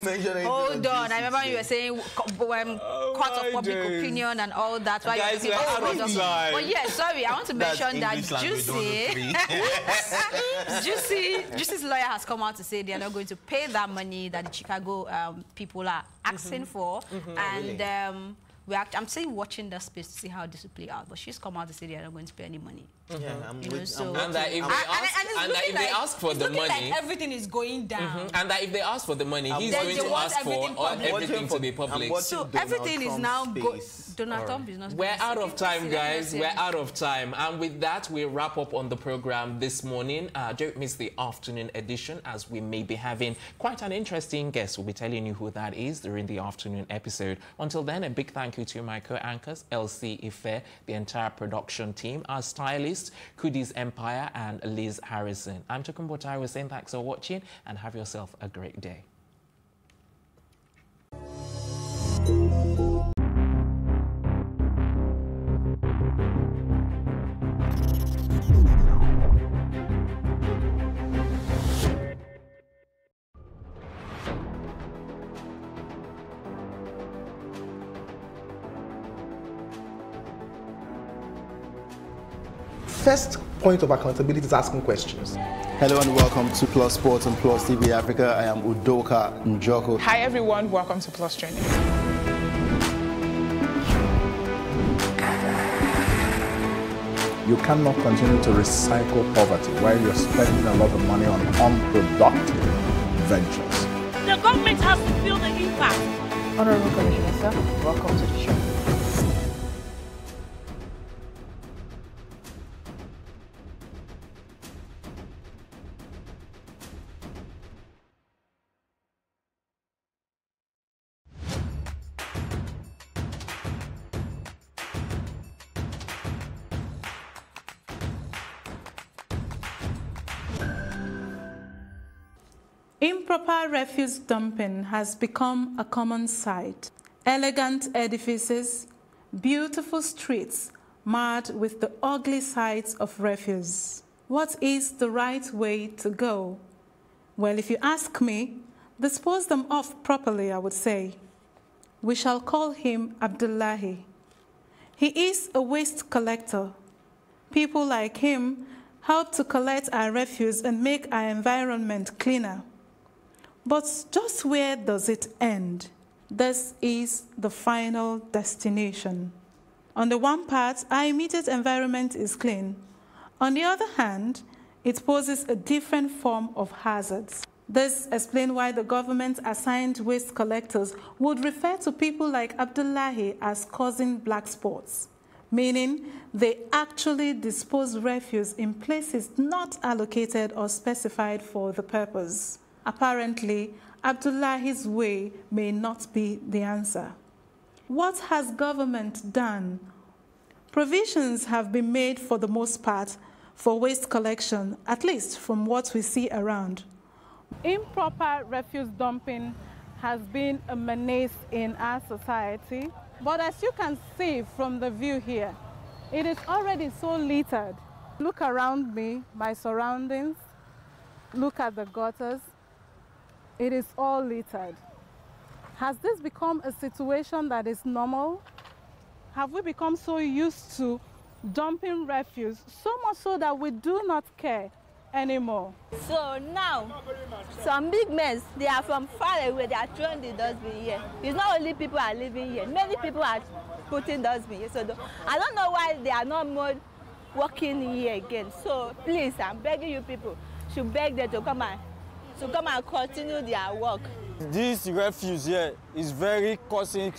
Hold on, I remember you were saying court of public opinion and all that. Why guys, we're out of time. But yeah, sorry, I want to mention that Juicy's lawyer has come out to say they are not going to pay that money that the Chicago people are asking for, and I'm still watching that space to see how this will play out. But she's come out to say they are not going to pay any money. Yeah, and that if they ask for the money, like everything is going down. And that if they ask for the money, he's going to ask for everything to be public. So everything is now Donald Trump is not. We're out of time, guys. We're out of time. And with that, we wrap up on the program this morning. Don't miss the afternoon edition, as we may be having quite an interesting guest. We'll be telling you who that is during the afternoon episode. Until then, a big thank you to my co-anchors, Elsie Ife, the entire production team, our stylist, Kudi's Empire, and Liz Harrison. I'm Tokumbo Taiwo saying thanks for watching and have yourself a great day. First point of accountability is asking questions. Hello and welcome to Plus Sports and Plus TV Africa. I am Udoka Njoko. Hi everyone, welcome to Plus Training. You cannot continue to recycle poverty while you're spending a lot of money on unproductive ventures. The government has to feel the impact. Honorable Commissioner, sir, welcome to the show. Improper refuse dumping has become a common sight. Elegant edifices, beautiful streets marred with the ugly sights of refuse. What is the right way to go? Well, if you ask me, dispose them off properly, I would say. We shall call him Abdullahi. He is a waste collector. People like him help to collect our refuse and make our environment cleaner. But just where does it end? This is the final destination. On the one part, our immediate environment is clean. On the other hand, it poses a different form of hazards. This explains why the government-assigned waste collectors would refer to people like Abdullahi as causing black spots, meaning they actually dispose refuse in places not allocated or specified for the purpose. Apparently, Abdullahi's way may not be the answer. What has government done? Provisions have been made for the most part for waste collection, at least from what we see around. Improper refuse dumping has been a menace in our society, but as you can see from the view here, it is already so littered. Look around me, my surroundings, look at the gutters. It is all littered. Has this become a situation that is normal? Have we become so used to dumping refuse, so much so that we do not care anymore? So now, some big men, they are from far away, they are throwing the dustbin here. It's not only people are living here, many people are putting dustbin here. So I don't know why they are not more working here again. So please, I'm begging you people, should beg them to come and continue their work. This refuse here is causing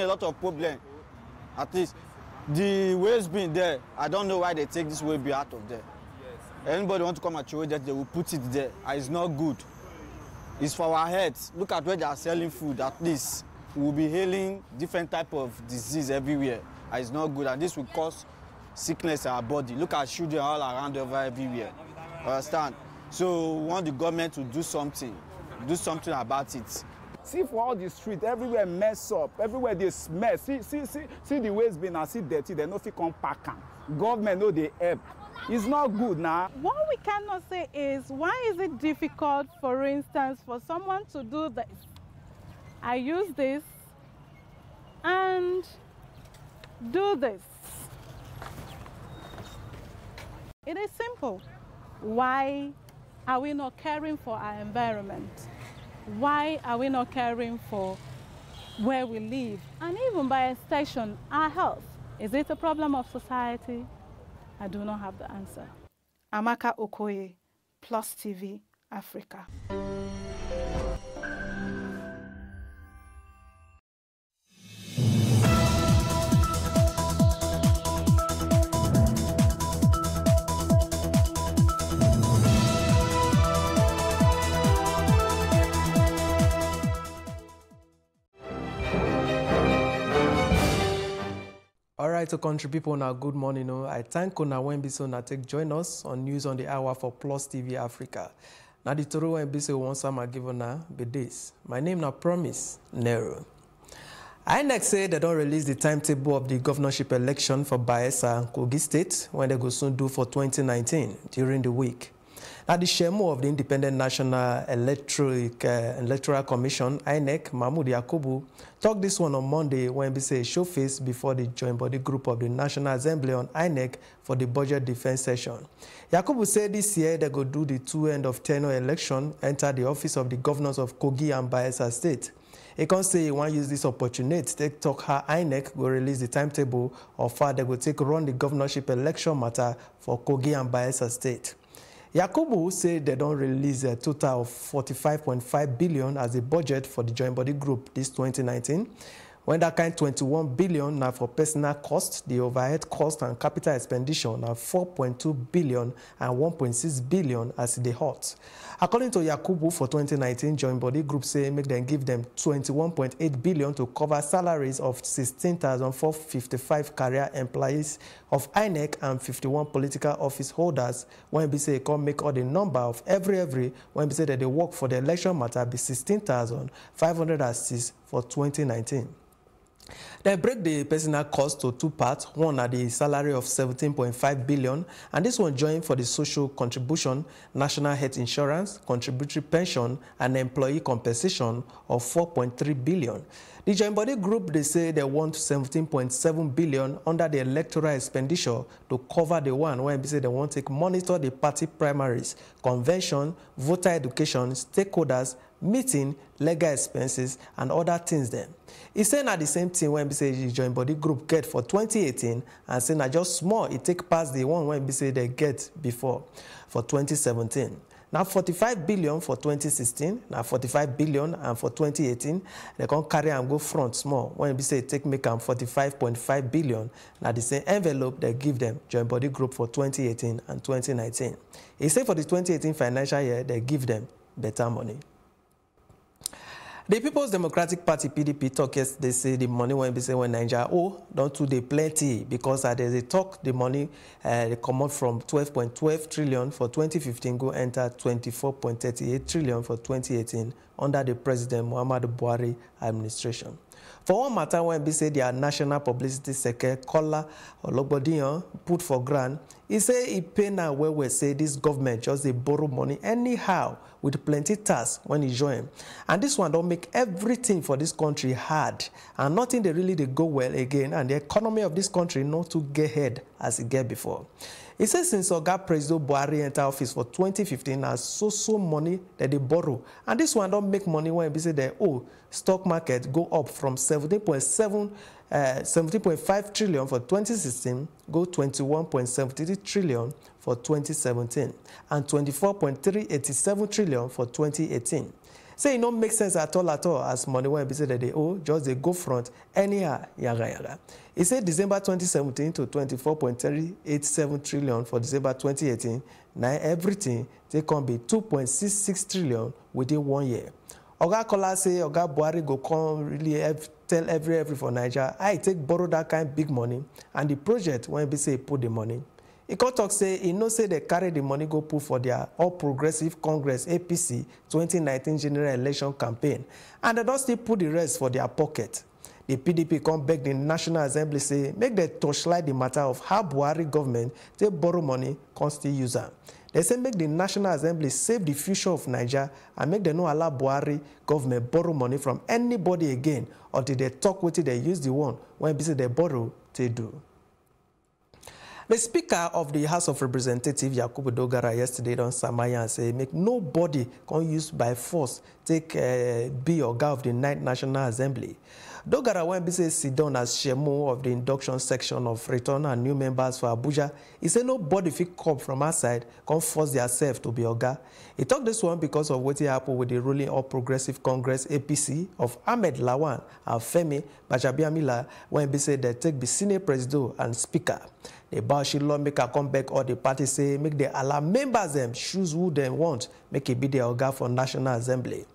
a lot of problem. At least the waste bin there, I don't know why they take this waste bin out of there. Yes. Anybody want to come and throw it, they will put it there. And it's not good. It's for our heads. Look at where they are selling food. At least we will be hailing different type of disease everywhere. And it's not good, and this will cause sickness in our body. Look at children all around everywhere. Understand? So we want the government to do something about it. See for all the street, everywhere mess up, everywhere they smell. See the waste bin and see dirty, they no fit come pack am. Government no dey help. It's not good now. What we cannot say is, why is it difficult, for instance, for someone to do this I use this and do this. It is simple. Why are we not caring for our environment? Why are we not caring for where we live? And even by extension, our health. Is it a problem of society? I do not have the answer. Amaka Okoye, Plus TV, Africa. All right, so country people, now good morning. I thank Una Wembiso na take join us on News on the Hour for Plus TV Africa. Now the Toro Wembiso once I'm given now be this. My name now Promise Nero. INEC say they don't release the timetable of the governorship election for Bayelsa and Kogi State when they go soon do for 2019 during the week. Now, the chairman of the Independent National Electoral Commission, INEC, Mahmoud Yakubu, talked this one on Monday when he said show face before the joint body group of the National Assembly on INEC for the budget defense session. Yakubu said this year they go do the two end of tenure election, enter the office of the governors of Kogi and Bayelsa State. He can say he want to use this opportunity to talk how INEC will release the timetable of how they will take run the governorship election matter for Kogi and Bayelsa State. Yakubu said they don't release a total of 45.5 billion as a budget for the joint body group this 2019. When that kind 21 billion now for personal costs, the overhead cost and capital expenditure now 4.2 billion and 1.6 billion as the hot. According to Yakubu, for 2019, joint body group say make them give them 21.8 billion to cover salaries of 16,455 career employees of INEC and 51 political office holders. When we say come make all the number of every when we say that they work for the election matter be 16,506 for 2019. They break the personal cost to two parts. One are the salary of 17.5 billion, and this one joined for the social contribution, national health insurance, contributory pension, and employee compensation of 4.3 billion. The joint body group, they say they want 17.7 billion under the electoral expenditure to cover the one where they say they want to monitor the party primaries, convention, voter education, stakeholders, meeting, legal expenses, and other things then. He said at the same thing when we say the joint body group get for 2018 and saying that just small, it take past the one when we say they get before for 2017. Now 45 billion for 2016, now 45 billion, and for 2018, they can carry and go front small. When we say take make them 45.5 billion, now the same envelope they give them joint body group for 2018 and 2019. He said for the 2018 financial year, they give them better money. The People's Democratic Party, PDP, talk yesterday, say the money when they say when Nigeria don't do the plenty because there's a talk the money they come out from 12.12 trillion for 2015 go enter 24.38 trillion for 2018 under the President Muhammadu Buhari administration. For one matter when we say their national publicity secretary Kola Ologbodiyan put for grant, he say he pay now where we say this government just they borrow money anyhow with plenty tax when he join. And this one don't make everything for this country hard. And nothing they really they go well again. And the economy of this country not to get ahead as it get before. He says since Oga President Buhari enter office for 2015 has so money that they borrow. And this one don't make money when we say that stock market go up from 17.5 trillion for 2016, go 21.73 trillion for 2017, and 24.387 trillion for 2018. Say it don't make sense at all as money when we say that they just they go front anyhow yaga. He said December 2017 to 24.387 trillion for December 2018. Now everything they can be 2.66 trillion within 1 year. Oga Kola say Oga Buhari go come really tell every for Nigeria. I take borrow that kind of big money and the project when we say put the money. He can talk say he know say they carry the money go put for their All Progressive Congress APC 2019 general election campaign and they don't still put the rest for their pocket. The PDP come beg the National Assembly say make they torchlight the matter of how Buhari government they borrow money, can still use them. They say make the National Assembly save the future of Nigeria and make them no allow Buhari government borrow money from anybody again until they talk with it, they use the one when they borrow, they do. The Speaker of the House of Representatives, Yakubu Dogara, yesterday on Samaya say make nobody can use by force take be Oga of the 9th National Assembly. Dogara when be say sit down as Shemo of the induction section of return and new members for Abuja. He said nobody fit come from outside can force themselves to be Oga. He talked this one because of what happened with the ruling All Progressive Congress APC of Ahmed Lawan and Femi Gbajabiamila when be say they take the Senate President and Speaker. The Bauchi lawmaker come back or the party say make they allow members them choose who they want, make it be their Oga for National Assembly.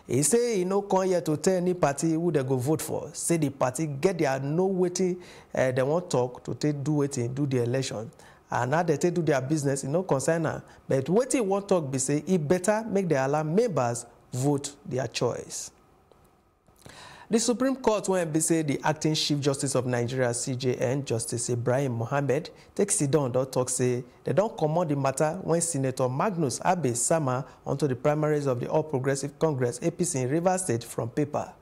He say he no come here to tell any party who they go vote for. Say the party get their no waiting they want talk to take do waiting, do the election. And now they take do their business, no concern her. But waiting won't talk be say it better make they allow members vote their choice. The Supreme Court, when be say the acting Chief Justice of Nigeria, CJN, Justice Ibrahim Mohammed, takes it down, don't talk say they don't command the matter when Senator Magnus Abe Sama onto the primaries of the All Progressive Congress, APC in Rivers State from paper.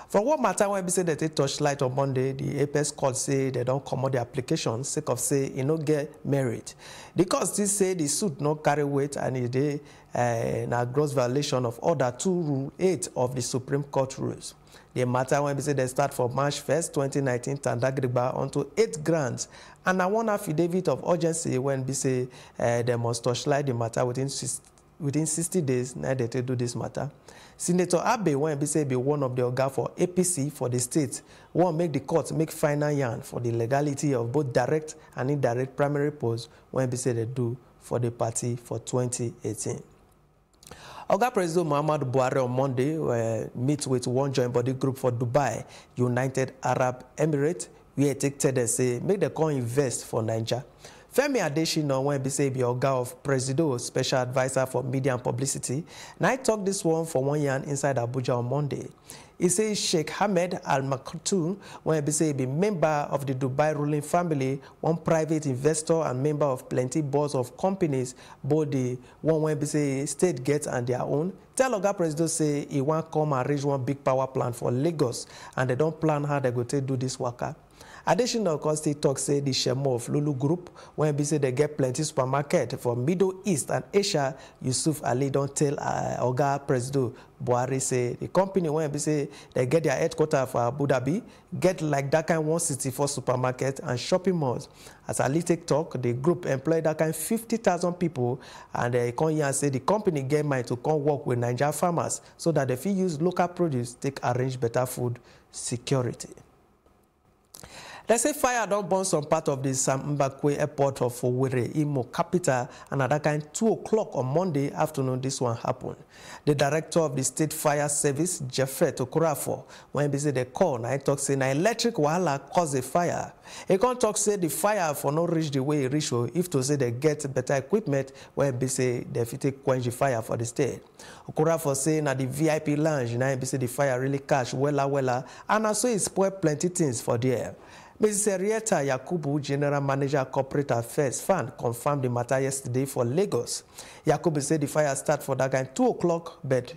For what matter when be say that they touch light on Monday, the Apex Court say they don't command the application, sake of say it no get merit. The court still say the suit no carry weight and it is a gross violation of Order 2 Rule 8 of the Supreme Court rules. The matter when we say they start from March 1st, 2019, Tandagriba onto 8 grants, and I want affidavit of urgency when we say they must touchlight the matter within 60 days. Now they do this matter. Senator Abe when we say be one of the Oga for APC for the state, won't make the court make final yarn for the legality of both direct and indirect primary polls when we say they do for the party for 2018. Oga President Muhammadu Buhari on Monday meet with one joint body group for Dubai, United Arab Emirates, where he take say make the come invest for Nigeria. Femi Adesina when be say be Oga of Presido, special advisor for media and publicity. Now I talk this one for 1 year inside Abuja on Monday. He says Sheikh Hamed Al Maktoum, when he say be member of the Dubai ruling family, one private investor and member of plenty boards of companies, both the one when he say state gets and their own. Tell Oga President say he want come and arrange one big power plant for Lagos, and they don't plan how they go to do this worker. Additional Costi talk say the Shemo of Lulu Group, when they say they get plenty supermarket for Middle East and Asia, Yusuf Ali don't tell Oga President Buhari say the company when they say they get their headquarters for Abu Dhabi, get like that kind 164 supermarket and shopping malls. As Ali take talk, the group employed that kind 50,000 people, and they come here and say the company get mind to come work with Nigerian farmers so that if you use local produce, take arrange better food security. They say fire don't burn some part of the Sam Mbakwe airport of Owerri, Imo capital, and at that kind 2 o'clock on Monday afternoon this one happened. The director of the State Fire Service, Jeffrey Okorafor, when he say the call, now he talk say na electric wahala cause a fire. He can't talk say the fire for not reach the way it reach, if to say they get better equipment, when he say they fit take quench the fire for the state. Okorafor say na the VIP lounge, now he say the fire really catch wella, and also it spoil plenty things for there. Mrs. Henrietta Yakubu, General Manager Corporate Affairs Fund, confirmed the matter yesterday for Lagos. Yakubu said the fire started for that kind 2 o'clock, but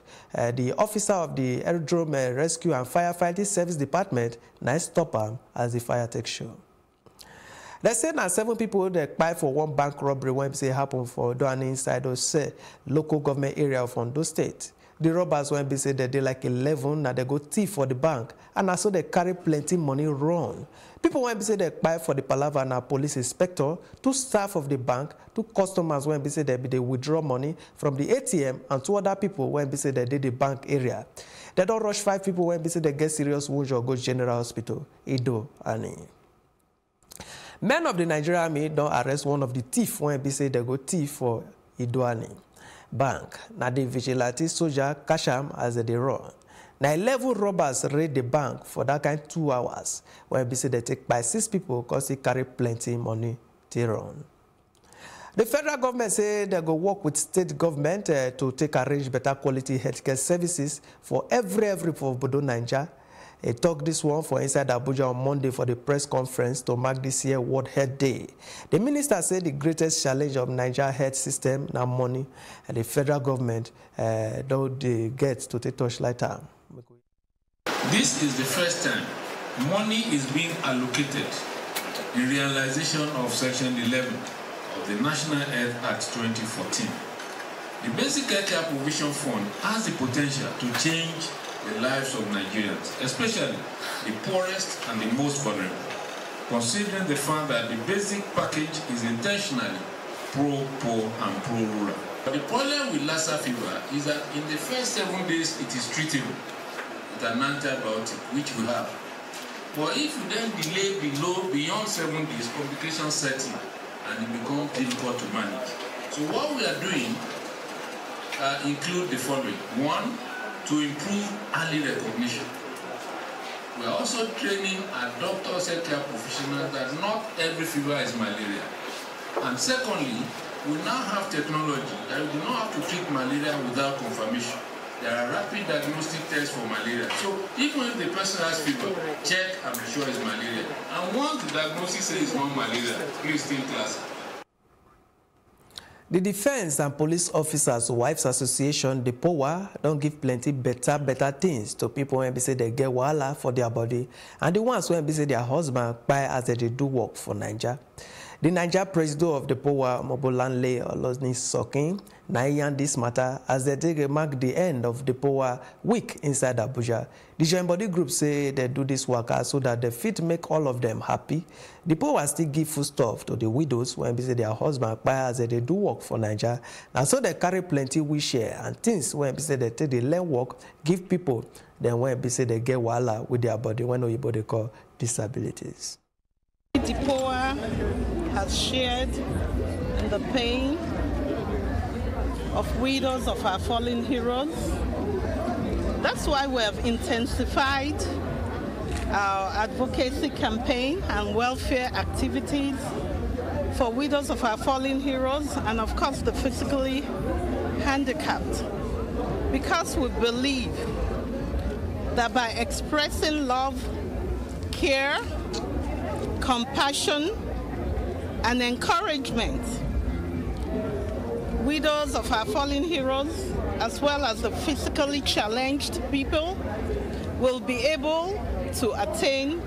the officer of the Aerodrome Rescue and Firefighting Service Department now stop him as the fire takes show. They say now 7 people they died for one bank robbery when it happened for Doani inside those local government area of Ondo State. The robbers when they say that they like 11, now they go thief for the bank, and also they carry plenty money run. People when they say they buy for the palaver and a police inspector, 2 staff of the bank, 2 customers when they say they withdraw money from the ATM, and 2 other people when they say they did the bank area. They don't rush 5 people when they say they get serious wounds or go to General Hospital, Ido, and men of the Nigerian Army don't arrest one of the thief when they say they go thief for Idoani Bank. Now the vigilante soldier catch him as they run. Now 11 robbers raid the bank for that kind 2 hours. When they say they take by 6 people because they carry plenty money to run. The federal government say they go work with state government to take arrange better quality healthcare services for every for Bodo Nigeria. He talked this one for inside Abuja on Monday for the press conference to mark this year World Health Day. The minister said the greatest challenge of Nigeria health system now money, and the federal government don't get to take touchlight time. This is the first time money is being allocated in realization of Section 11 of the National Health Act 2014. The Basic Healthcare Provision Fund has the potential to change the lives of Nigerians, especially the poorest and the most vulnerable, considering the fact that the basic package is intentionally pro-poor and pro-rural. The problem with Lassa fever is that in the first 7 days it is treatable with an antibiotic, which we have. But if you then delay beyond 7 days, complications set in and it becomes difficult to manage. So what we are doing include the following. One, to improve early recognition. We are also training our doctors, healthcare professionals that not every fever is malaria. And secondly, we now have technology that we do not have to treat malaria without confirmation. There are rapid diagnostic tests for malaria. So even if the person has fever, check and be sure it's malaria. And once the diagnosis says it's not malaria, please stay in class. The Defense and Police Officers Wives Association, the POWA, don't give plenty better things to people when they say they get wahala for their body, and the ones when they say their husband buy as they do work for Nigeria. The Nigeria president of the POWA, Mobolanle Olosni Sokin, Nayan this matter as they mark the end of the POWA week inside Abuja. The joint body group say they do this work so that they fit make all of them happy. The POWA still give food stuff to the widows when they say their husband buy as they do work for Nigeria. And so they carry plenty we share and things when they say they take the learn work, give people, then when they say they get wahala with their body, when you they call disabilities. The POWA has shared in the pain of widows of our fallen heroes. That's why we have intensified our advocacy campaign and welfare activities for widows of our fallen heroes and of course the physically handicapped, because we believe that by expressing love, care, compassion, and encouragement, widows of our fallen heroes, as well as the physically challenged people, will be able to attain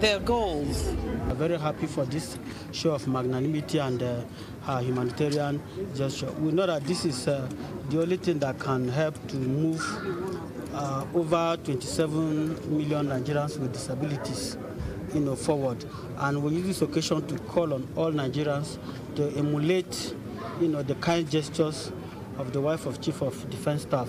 their goals. I'm very happy for this show of magnanimity and humanitarian gesture. We know that this is the only thing that can help to move over 27 million Nigerians with disabilities forward. And we use this occasion to call on all Nigerians to emulate the kind gestures of the wife of Chief of Defense Staff,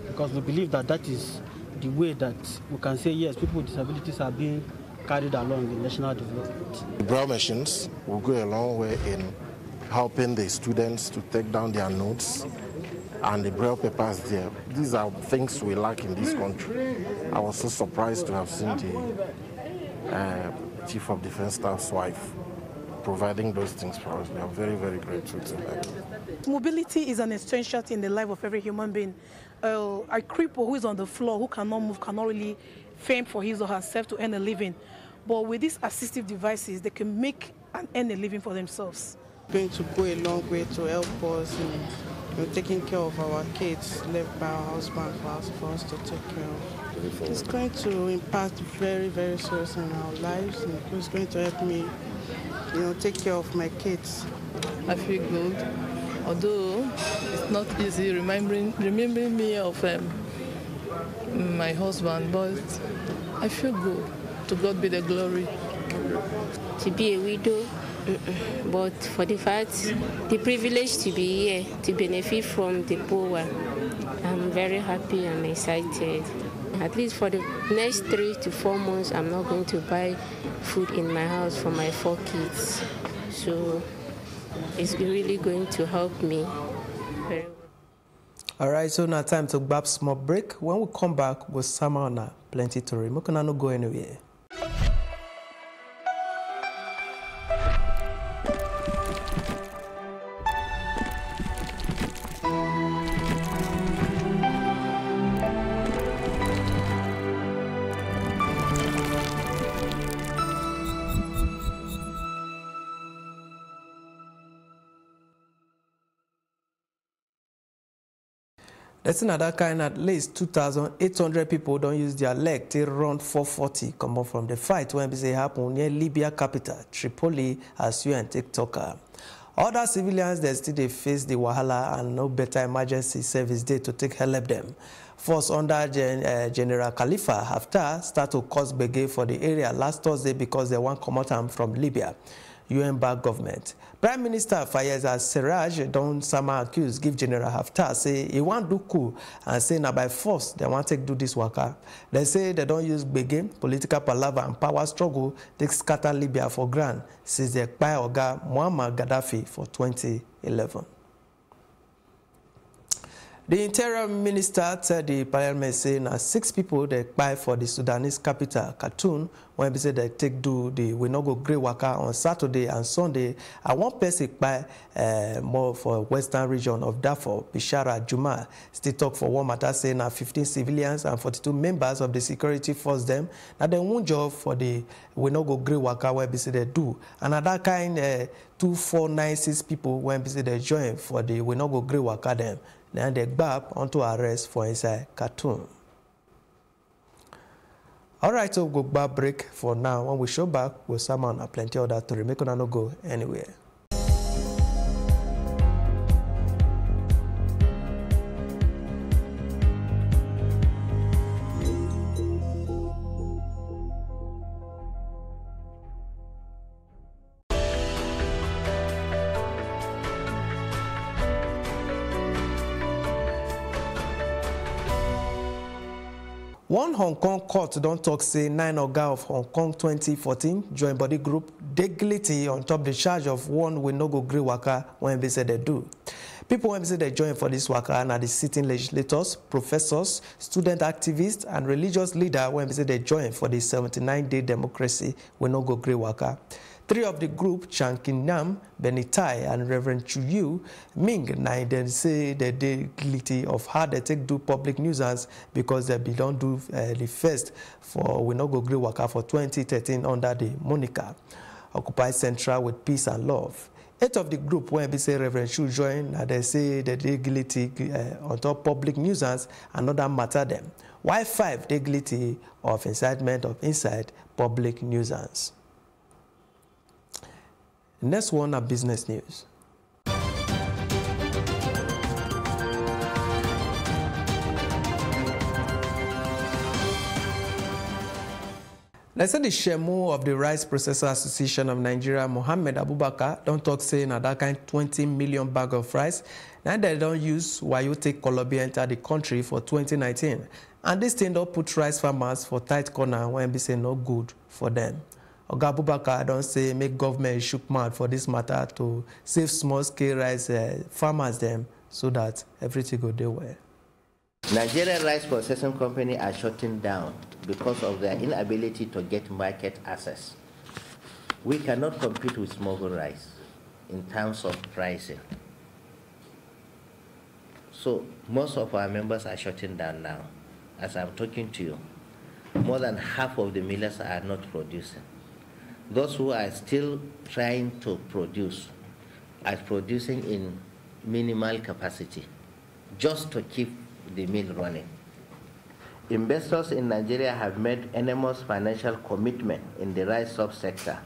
because we believe that that is the way that we can say, yes, people with disabilities are being carried along in national development. The Braille machines will go a long way in helping the students to take down their notes, and the Braille papers there. These are things we lack in this country. I was so surprised to have seen the Chief of Defense Staff's wife providing those things for us. We are very, very grateful to them. Mobility is an essential thing in the life of every human being. A cripple who is on the floor, who cannot move, cannot really fend for his or herself to earn a living. But with these assistive devices, they can make and earn a living for themselves. It's going to go a long way to help us in taking care of our kids left by our husband for us to take care of. It's going to impact very, very seriously in our lives. And it's going to help me, take care of my kids. I feel good, although it's not easy remembering me of my husband, but I feel good. To God be the glory. To be a widow, but for the fact, the privilege to be here, to benefit from the POWA, I'm very happy and excited. At least for the next 3 to 4 months, I'm not going to buy food in my house for my 4 kids. So it's really going to help me very well. All right, so now time to grab small break. When we come back, we'll summer on plenty to read. We cannot go anywhere. Let's see that kind, at least 2,800 people don't use their leg till run 440 come up from the fight when it happened near Libya capital, Tripoli, as UN TikToker. Other civilians, they still face the wahala and no better emergency service day to take help them. Force under General Khalifa Haftar start to cause gbege for the area last Thursday because they want to come out from Libya. UN-backed government. Prime Minister Fayez al-Sarraj don sama accuse give General Haftar say he want do coup and say now by force they want to do this waka. They say they don't use gbege, political palaver and power struggle to scatter Libya for grand since they kpai Oga Muammar Gaddafi for 2011. The Interior Minister tell the Parliament say now 6 people they kpai for the Sudanese capital, Khartoum, when they say they take do the we no go grey waka on Saturday and Sunday. And one person kpai more for western region of Darfur, Bishara Juma, still talk for one matter say now 15 civilians and 42 members of the security force them. Now they won't job for the we no go grey waka where they say they do. Another kind 2496 people when they say they join for the we no go grey waka them. Then they grab onto arrest for inside Khartoum. All right, so we'll go back break for now. When we show back, we'll summon plenty of that to make on no go anywhere. One Hong Kong court don't talk say 9 Oga of Hong Kong 2014 joint body group dey guilty on top the charge of one we no go gree waka when they say they do. People when they say they join for this waka are the sitting legislators, professors, student activists, and religious leaders when they say they join for the 79-day democracy we no go gree waka. 3 of the group, Chan Kin Nam, Benny Tai, and Reverend Chu Yu Ming, then say they dey guilty of how they take do public nuisance because they don't do the first for we no go gree waka for 2013 under the moniker Occupy Central with Peace and Love. 8 of the group when they say Reverend Chu join, and they say they dey guilty on top public nuisance and other matter them. While 5 dey guilty of incitement of inside public nuisance. Next one are business news. They say the Shemu of the Rice Processor Association of Nigeria, Mohammed Abubakar, don't talk saying that kind 20 million bag of rice. Now they don't use why you take Colombia enter the country for 2019. And this thing don't put rice farmers for tight corner when they say no good for them. Oga Abubakar don't say make government shook mouth for this matter to save small-scale rice farmers them so that everything go their way. Nigerian rice processing company are shutting down because of their inability to get market access. We cannot compete with smuggled rice in terms of pricing. So most of our members are shutting down now. As I'm talking to you, more than half of the millers are not producing. Those who are still trying to produce are producing in minimal capacity just to keep the mill running. Investors in Nigeria have made enormous financial commitment in the rice subsector.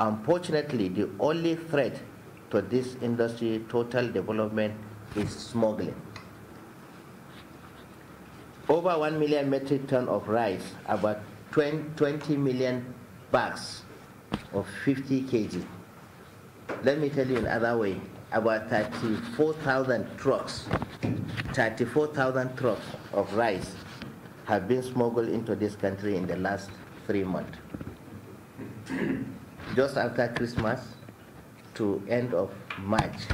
Unfortunately, the only threat to this industry total development is smuggling. Over 1 million metric tons of rice, about 20 million bags of 50 kg. Let me tell you another way, about 34,000 trucks of rice have been smuggled into this country in the last 3 months. Just after Christmas to end of March,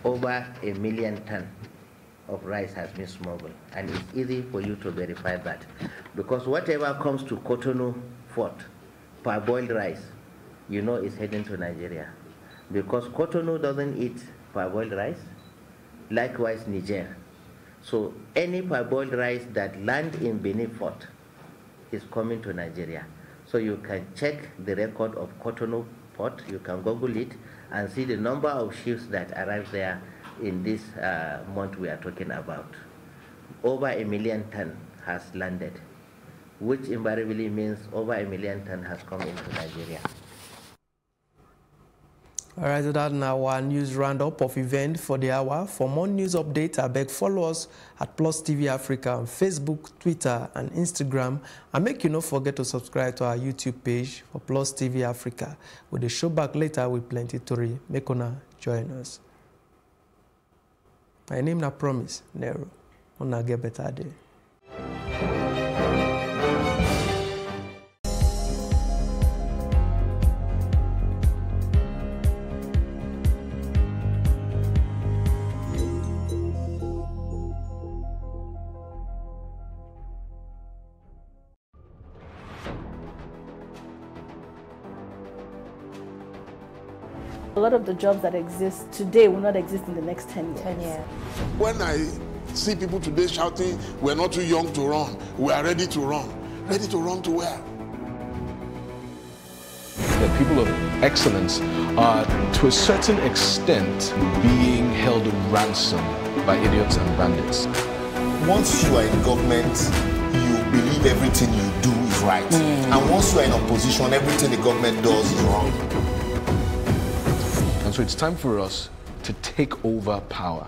over 1 million tons of rice has been smuggled. And it's easy for you to verify that. Because whatever comes to Cotonou Port, parboiled rice, you know it's heading to Nigeria. Because Cotonou doesn't eat parboiled rice, likewise Niger. So any parboiled rice that lands in Benin Port is coming to Nigeria. So you can check the record of Cotonou Port, you can Google it and see the number of ships that arrive there in this month we are talking about. over 1 million ton has landed, which invariably means over 1 million ton has come into Nigeria. All right, so that's now our news roundup of event for the hour. For more news updates, I beg follow us at Plus TV Africa on Facebook, Twitter, and Instagram. And make you not forget to subscribe to our YouTube page for Plus TV Africa. With the show back later with plenty to read. Make una join us. My name na Promise Nero. Una get better day. A lot of the jobs that exist today will not exist in the next 10 years. 10 years. When I see people today shouting, we're not too young to run, we are ready to run. Ready to run to where? The people of excellence are, to a certain extent, being held ransom by idiots and bandits. Once you are in government, you believe everything you do is right. And once you are in opposition, everything the government does is wrong. And so it's time for us to take over power.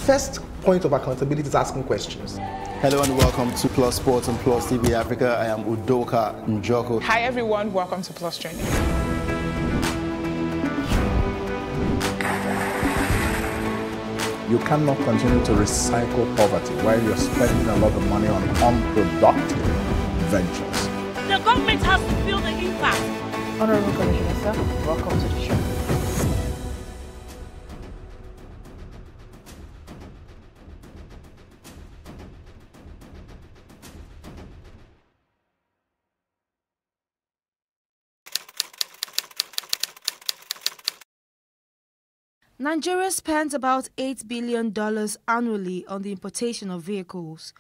First point of accountability is asking questions. Hello and welcome to Plus Sports and Plus TV Africa. I am Udoka Njoko. Hi everyone, welcome to Plus Training. You cannot continue to recycle poverty while you're spending a lot of money on unproductive ventures. The government has to feel the impact. Honorable Commissioner, sir, welcome to the show. Nigeria spends about $8 billion annually on the importation of vehicles.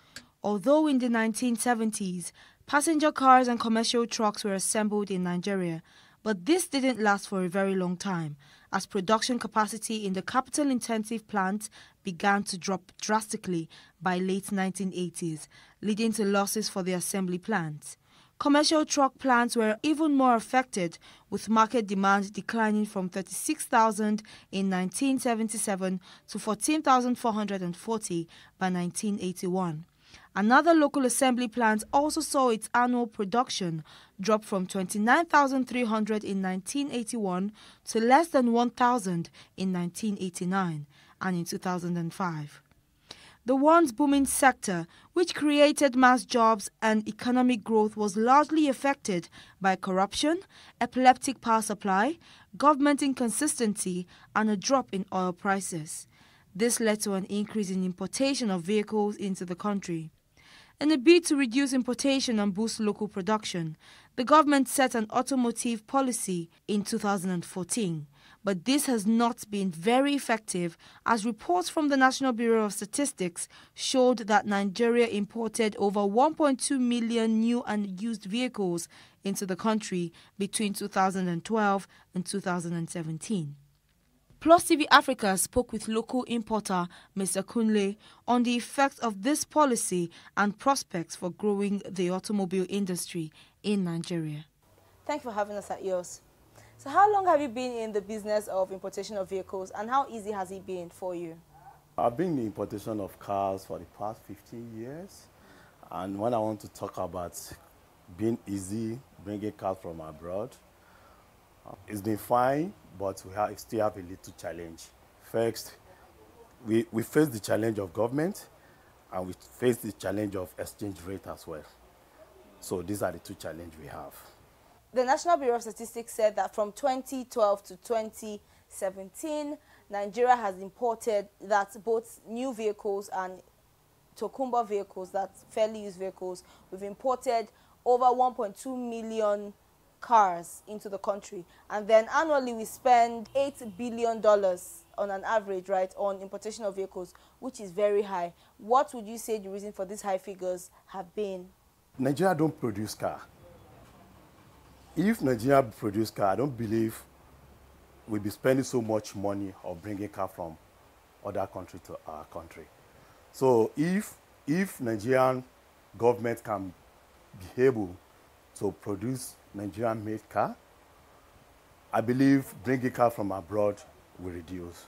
Although in the 1970s, passenger cars and commercial trucks were assembled in Nigeria, but this didn't last for a very long time, as production capacity in the capital-intensive plants began to drop drastically by late 1980s, leading to losses for the assembly plants. Commercial truck plants were even more affected, with market demand declining from 36,000 in 1977 to 14,440 by 1981. Another local assembly plant also saw its annual production drop from 29,300 in 1981 to less than 1,000 in 1989 and in 2005. The once booming sector, which created mass jobs and economic growth, was largely affected by corruption, epileptic power supply, government inconsistency, and a drop in oil prices. This led to an increase in importation of vehicles into the country. In a bid to reduce importation and boost local production, the government set an automotive policy in 2014. But this has not been very effective, as reports from the National Bureau of Statistics showed that Nigeria imported over 1.2 million new and used vehicles into the country between 2012 and 2017. Plus TV Africa spoke with local importer Mr. Kunle on the effects of this policy and prospects for growing the automobile industry in Nigeria. Thank you for having us at yours. So how long have you been in the business of importation of vehicles, and how easy has it been for you? I've been in the importation of cars for the past 15 years. And when I want to talk about being easy, bringing cars from abroad, it's been fine, but we still have a little challenge. First, we face the challenge of government, and we face the challenge of exchange rate as well. So these are the two challenges we have. The National Bureau of Statistics said that from 2012 to 2017, Nigeria has imported that both new vehicles and Tokumbo vehicles, that's fairly used vehicles. We've imported over 1.2 million cars into the country. And then annually we spend $8 billion on an average, right, on importation of vehicles, which is very high. What would you say the reason for these high figures have been? Nigeria don't produce car. If Nigeria produce car, I don't believe we'll be spending so much money on bringing car from other country to our country. So if Nigerian government can be able to produce Nigerian-made car, I believe bringing car from abroad will reduce.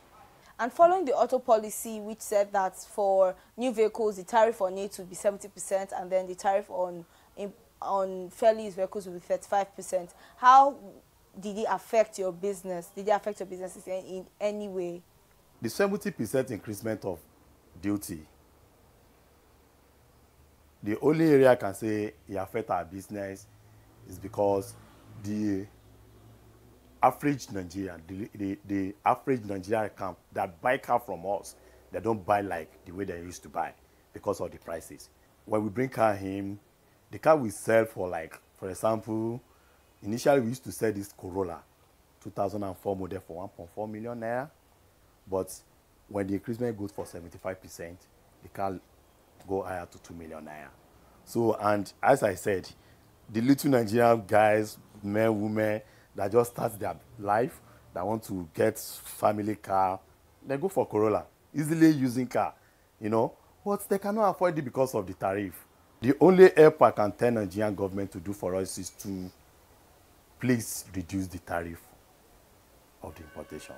And following the auto policy, which said that for new vehicles, the tariff on it would be 70%, and then the tariff on fairly used vehicles would be 35%. How did it affect your business? Did it affect your businesses in any way? The 70% increasement of duty, the only area I can say it affects our business is because the average Nigerian, the average Nigerian camp that buy car from us, they don't buy like the way they used to buy because of the prices. When we bring car in, the car we sell for, like, for example, initially we used to sell this Corolla 2004 model for 1.4 million naira, but when the increment goes for 75%, the car go higher to 2 million naira. So, and as I said, the little Nigerian guys, men, women, that just start their life, that want to get family car, they go for Corolla, easily using car, you know, but they cannot afford it because of the tariff. The only help I can tell Nigerian government to do for us is to please reduce the tariff of the importation.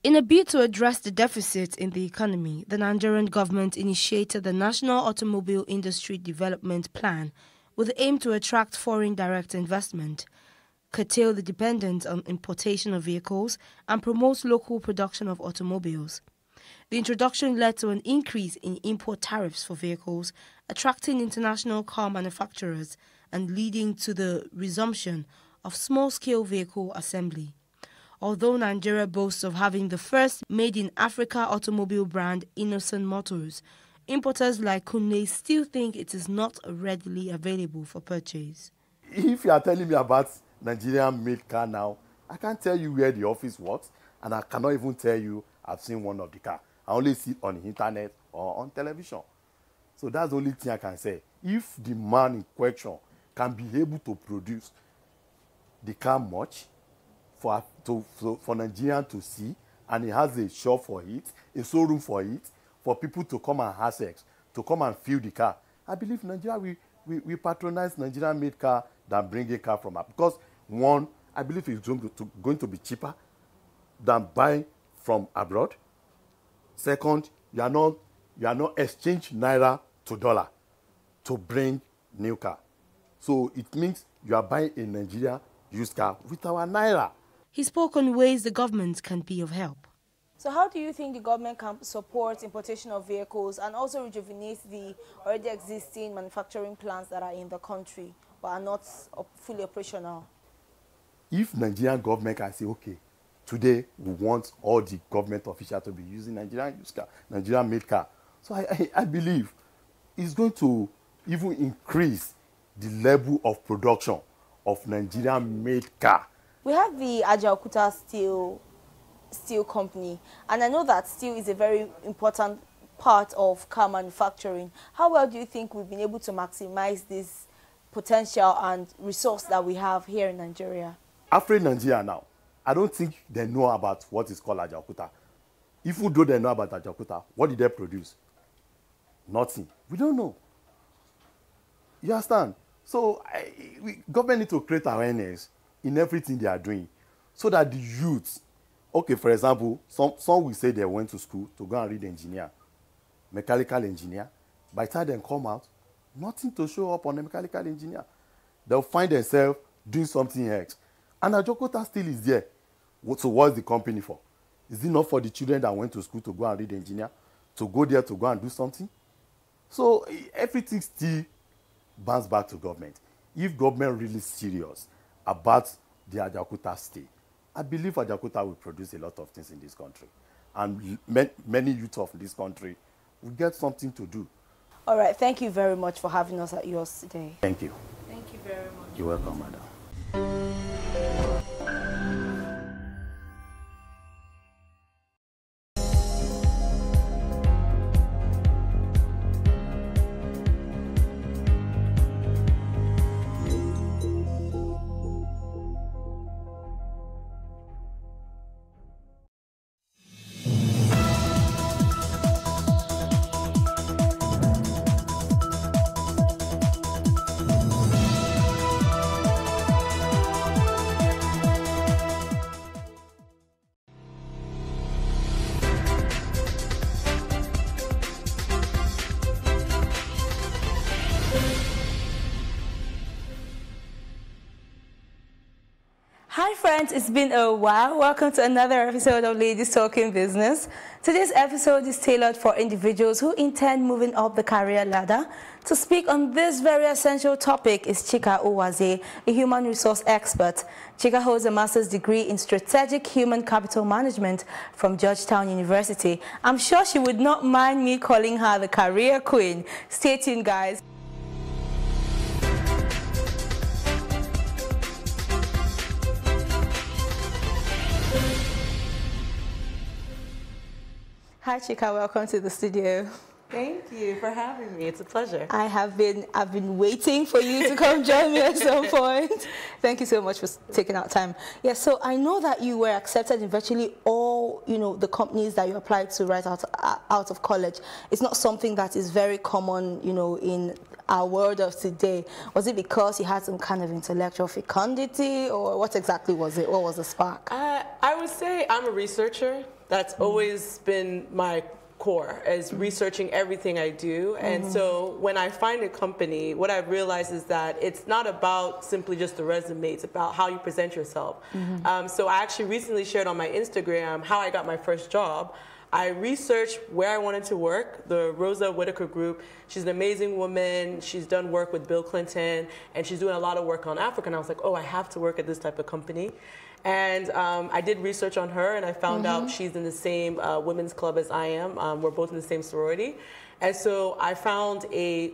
In a bid to address the deficit in the economy, the Nigerian government initiated the National Automobile Industry Development Plan with the aim to attract foreign direct investment, curtail the dependence on importation of vehicles, and promote local production of automobiles. The introduction led to an increase in import tariffs for vehicles, attracting international car manufacturers and leading to the resumption of small-scale vehicle assembly. Although Nigeria boasts of having the first made-in-Africa automobile brand, Innocent Motors, importers like Kunle still think it is not readily available for purchase. If you are telling me about Nigerian-made car now, I can't tell you where the office works, and I cannot even tell you I've seen one of the car. I only see it on the internet or on television. So that's the only thing I can say. If the man in question can be able to produce the car much for Nigerian to see, and he has a shop for it, a showroom for it, for people to come and access, to come and feel the car, I believe Nigeria we patronize Nigerian-made car than bring a car from up. Because one, I believe it's going to be cheaper than buying from abroad. Second, you are not exchange naira to dollar to bring new car. So it means you are buying a Nigeria used car with our naira. He spoke on ways the government can be of help. So how do you think the government can support importation of vehicles and also rejuvenate the already existing manufacturing plants that are in the country but are not fully operational? If Nigerian government can say, okay, today we want all the government officials to be using Nigerian used car, Nigerian made car. So I believe it's going to even increase the level of production of Nigerian made car. We have the Ajaokuta steel company, and I know that steel is a very important part of car manufacturing. How well do you think we've been able to maximize this potential and resource that we have here in Nigeria? After Nigeria now, I don't think they know about what is called Ajaokuta. Even though they know about Ajaokuta, what did they produce? Nothing. We don't know. You understand? So government need to create awareness in everything they are doing so that the youth, okay, for example, some will say they went to school to go and read engineer, mechanical engineer. By the time they come out, nothing to show up on a mechanical engineer. They'll find themselves doing something else. And Ajaokuta still is there. So what's the company for? Is it not for the children that went to school to go and read engineer, to go there to go and do something? So everything still bounce back to government. If government really serious about the Ajaokuta stay, I believe Ajaokuta will produce a lot of things in this country. And many youth of this country will get something to do. All right, thank you very much for having us at yours today. Thank you. Thank you very much. You're welcome, madam. Hi friends, it's been a while. Welcome to another episode of Ladies Talking Business. Today's episode is tailored for individuals who intend moving up the career ladder. To speak on this very essential topic is Chika Owaze, a human resource expert. Chika holds a master's degree in strategic human capital management from Georgetown University. I'm sure she would not mind me calling her the career queen. Stay tuned, guys. Hi Chika, welcome to the studio. Thank you for having me. It's a pleasure. I've been waiting for you to come join me at some point. Thank you so much for taking out time. Yeah, so I know that you were accepted in virtually all, the companies that you applied to right out of college. It's not something that is very common, in our world of today. Was it because you had some kind of intellectual fecundity, or what exactly was it? What was the spark? I would say I'm a researcher. That's always been my core, is researching everything I do. And so when I find a company, what I've realized is that it's not about simply just the resume, it's about how you present yourself. So I actually recently shared on my Instagram how I got my first job. I researched where I wanted to work, the Rosa Whitaker Group. She's an amazing woman. She's done work with Bill Clinton, and she's doing a lot of work on Africa. And I was like, oh, I have to work at this type of company. And I did research on her, and I found out she's in the same women's club as I am. We're both in the same sorority. And so I found a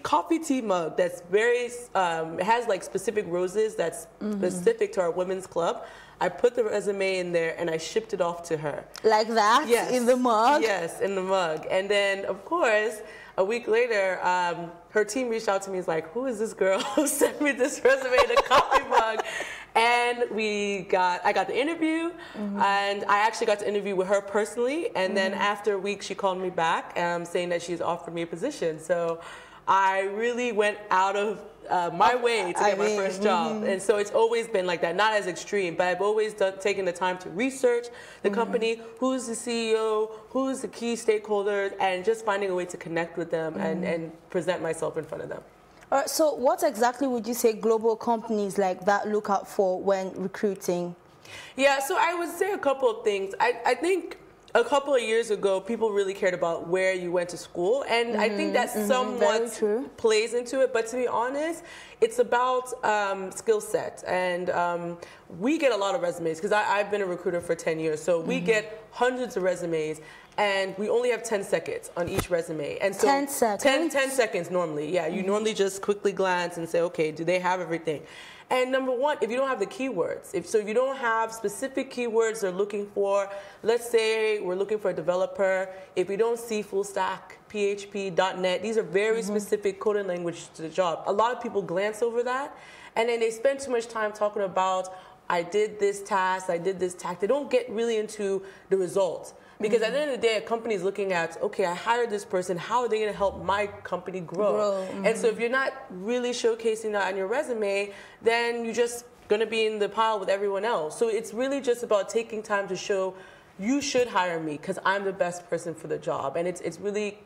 coffee tea mug that's very, it has like specific roses that's specific to our women's club. I put the resume in there and I shipped it off to her. Like that? Yes. In the mug? Yes, in the mug. And then, of course, a week later, her team reached out to me. It's like, who is this girl who sent me this resume in a coffee mug? And I got the interview, and I actually got to interview with her personally. And then after a week, she called me back saying that she's offered me a position. So I really went out of my way to get my first job. And so it's always been like that, not as extreme, but I've always taken the time to research the company, who's the CEO, who's the key stakeholders, and just finding a way to connect with them and present myself in front of them. All right, so what exactly would you say global companies like that look out for when recruiting? Yeah, so I would say a couple of things. I think a couple of years ago, people really cared about where you went to school, and I think that somewhat plays into it. But to be honest, it's about skill set, and we get a lot of resumes because I've been a recruiter for 10 years, so we get hundreds of resumes, and we only have 10 seconds on each resume. And so 10 seconds? 10 seconds normally, yeah. You normally just quickly glance and say, okay, do they have everything? And number one, if you don't have the keywords, if you don't have specific keywords they're looking for, let's say we're looking for a developer, if you don't see full stack, PHP, .NET, these are very specific coding language to the job. A lot of people glance over that, and then they spend too much time talking about, I did this task, I did this task. They don't get really into the result. Because at the end of the day, a company is looking at, okay, I hired this person, how are they going to help my company grow? And so if you're not really showcasing that on your resume, then you're just going to be in the pile with everyone else. So it's really just about taking time to show, you should hire me because I'm the best person for the job. And it's really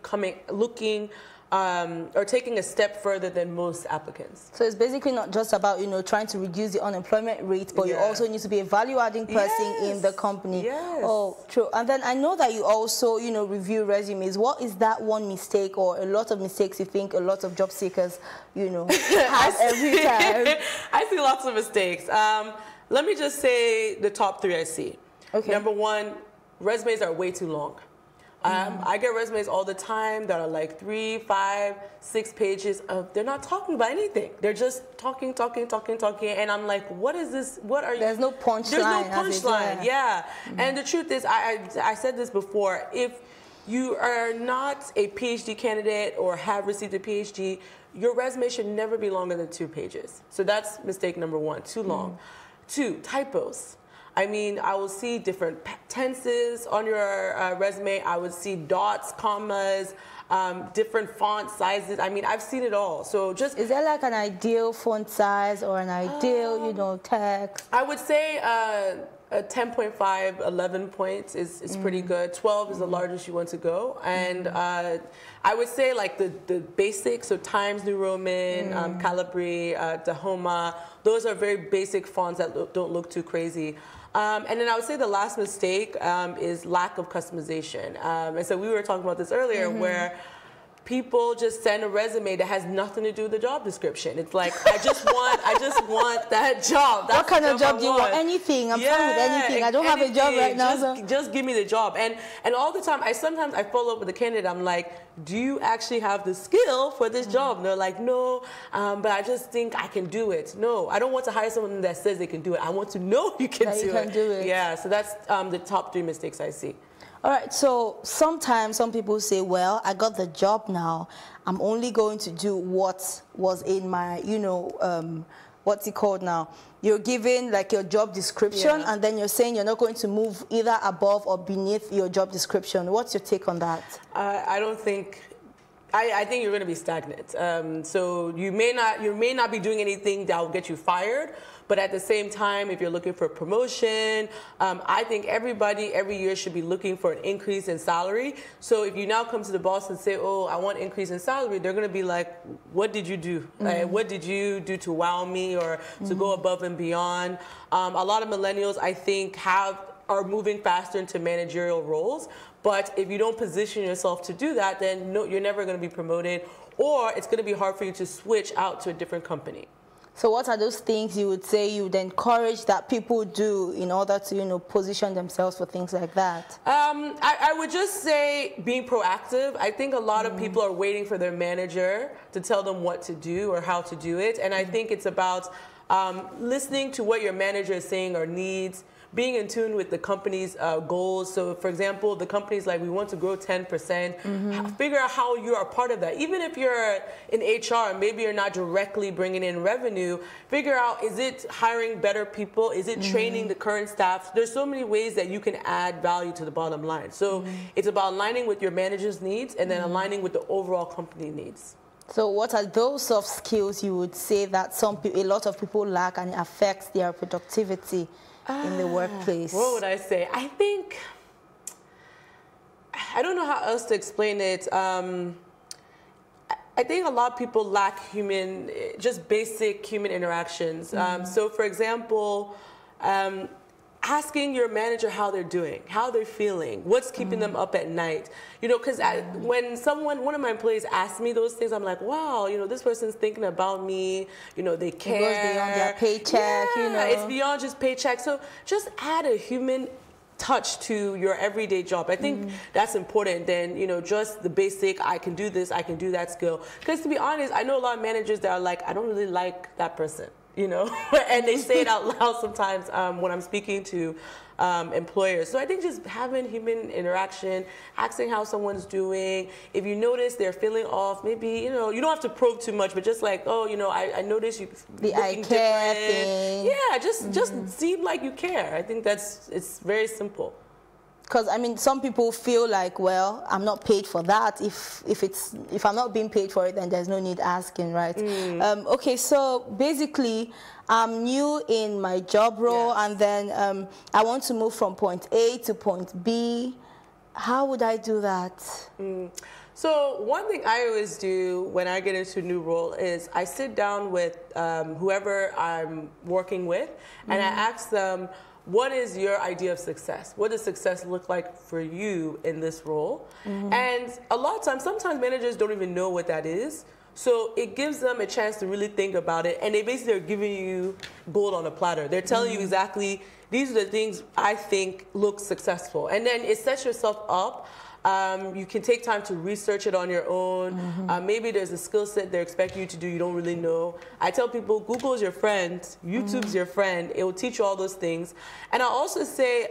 looking or taking a step further than most applicants. So it's basically not just about, trying to reduce the unemployment rate, but you also need to be a value-adding person in the company. Yes. Oh, true. And then I know that you also, review resumes. What is that one mistake or a lot of mistakes you think a lot of job seekers, have every time? I see lots of mistakes. Let me just say the top three I see. Okay. Number one, resumes are way too long. I get resumes all the time that are like 3, 5, 6 pages of, they're not talking about anything. They're just talking. And I'm like, what is this? What are you? There's no punchline. There's no punchline, yeah. And the truth is, I said this before, if you are not a PhD candidate or have received a PhD, your resume should never be longer than 2 pages. So that's mistake number 1, too long. 2, typos. I mean, I will see different tenses on your resume. I would see dots, commas, different font sizes. I mean, I've seen it all. So just... Is there like an ideal font size or an ideal, you know, text? I would say a 10.5, 11 points is pretty good. 12 is the largest you want to go. And I would say like the basics, so Times New Roman, Calibri, Dahoma, those are very basic fonts that don't look too crazy. And then I would say the last mistake is lack of customization. And so we were talking about this earlier where people just send a resume that has nothing to do with the job description. It's like, I just want that job. That's what kind of job do you want? Anything. I'm fine with anything. I don't have a job right now. Just give me the job. And all the time, sometimes I follow up with a candidate. I'm like, do you actually have the skill for this job? And they're like, no, but I just think I can do it. No, I don't want to hire someone that says they can do it. I want to know you can do it. Yeah, so that's the top 3 mistakes I see. All right, so sometimes some people say, well, I got the job now. I'm only going to do what was in my, you know, what's it called now? You're given like your job description, and then you're saying you're not going to move either above or beneath your job description. What's your take on that? I don't think... I think you're going to be stagnant. So you may not be doing anything that will get you fired, but at the same time, if you're looking for a promotion, I think everybody every year should be looking for an increase in salary. So if you now come to the boss and say, oh, I want an increase in salary, they're going to be like, what did you do? Like, what did you do to wow me or to go above and beyond? A lot of millennials, I think, are moving faster into managerial roles. But if you don't position yourself to do that, then no, you're never going to be promoted, or it's going to be hard for you to switch out to a different company. So what are those things you would say you would encourage that people do in order to, you know, position themselves for things like that? I would just say being proactive. I think a lot of people are waiting for their manager to tell them what to do or how to do it. And I think it's about listening to what your manager is saying or needs, being in tune with the company's goals. So, for example, the company's like, we want to grow 10%. Figure out how you are part of that. Even if you're in HR and maybe you're not directly bringing in revenue, figure out, is it hiring better people? Is it training the current staff? There's so many ways that you can add value to the bottom line. So it's about aligning with your manager's needs and then aligning with the overall company needs. So what are those soft skills you would say that a lot of people lack and it affects their productivity in the workplace? What would I say? I think, I don't know how else to explain it. I think a lot of people lack just basic human interactions. So for example, asking your manager how they're doing, how they're feeling, what's keeping them up at night. You know, because when one of my employees asks me those things, I'm like, wow, you know, this person's thinking about me. You know, they care. It goes beyond their paycheck, you know. It's beyond just paycheck. So just add a human touch to your everyday job. I think that's important than, you know, just the basic, I can do this, I can do that skill. Because to be honest, I know a lot of managers that are like, I don't really like that person. You know, and they say it out loud sometimes when I'm speaking to employers. So I think just having human interaction, asking how someone's doing. If you notice they're feeling off, maybe, you know, you don't have to probe too much, but just like, oh, you know, I noticed you looking different. Thing. Yeah, just seem like you care. I think it's very simple. Because, I mean, some people feel like, well, I'm not paid for that. If I'm not being paid for it, then there's no need asking, right? Okay, so basically, I'm new in my job role, and then I want to move from point A to point B. How would I do that? So one thing I always do when I get into a new role is I sit down with whoever I'm working with, and I ask them, what is your idea of success? What does success look like for you in this role? And a lot of times, sometimes managers don't even know what that is. So it gives them a chance to really think about it. And they basically are giving you gold on a platter. They're telling you exactly, these are the things I think look successful. And then it sets yourself up You can take time to research it on your own. Maybe there's a skill set they're expecting you to do you don't really know. I tell people, Google is your friend, YouTube's your friend. It will teach you all those things. And I also say,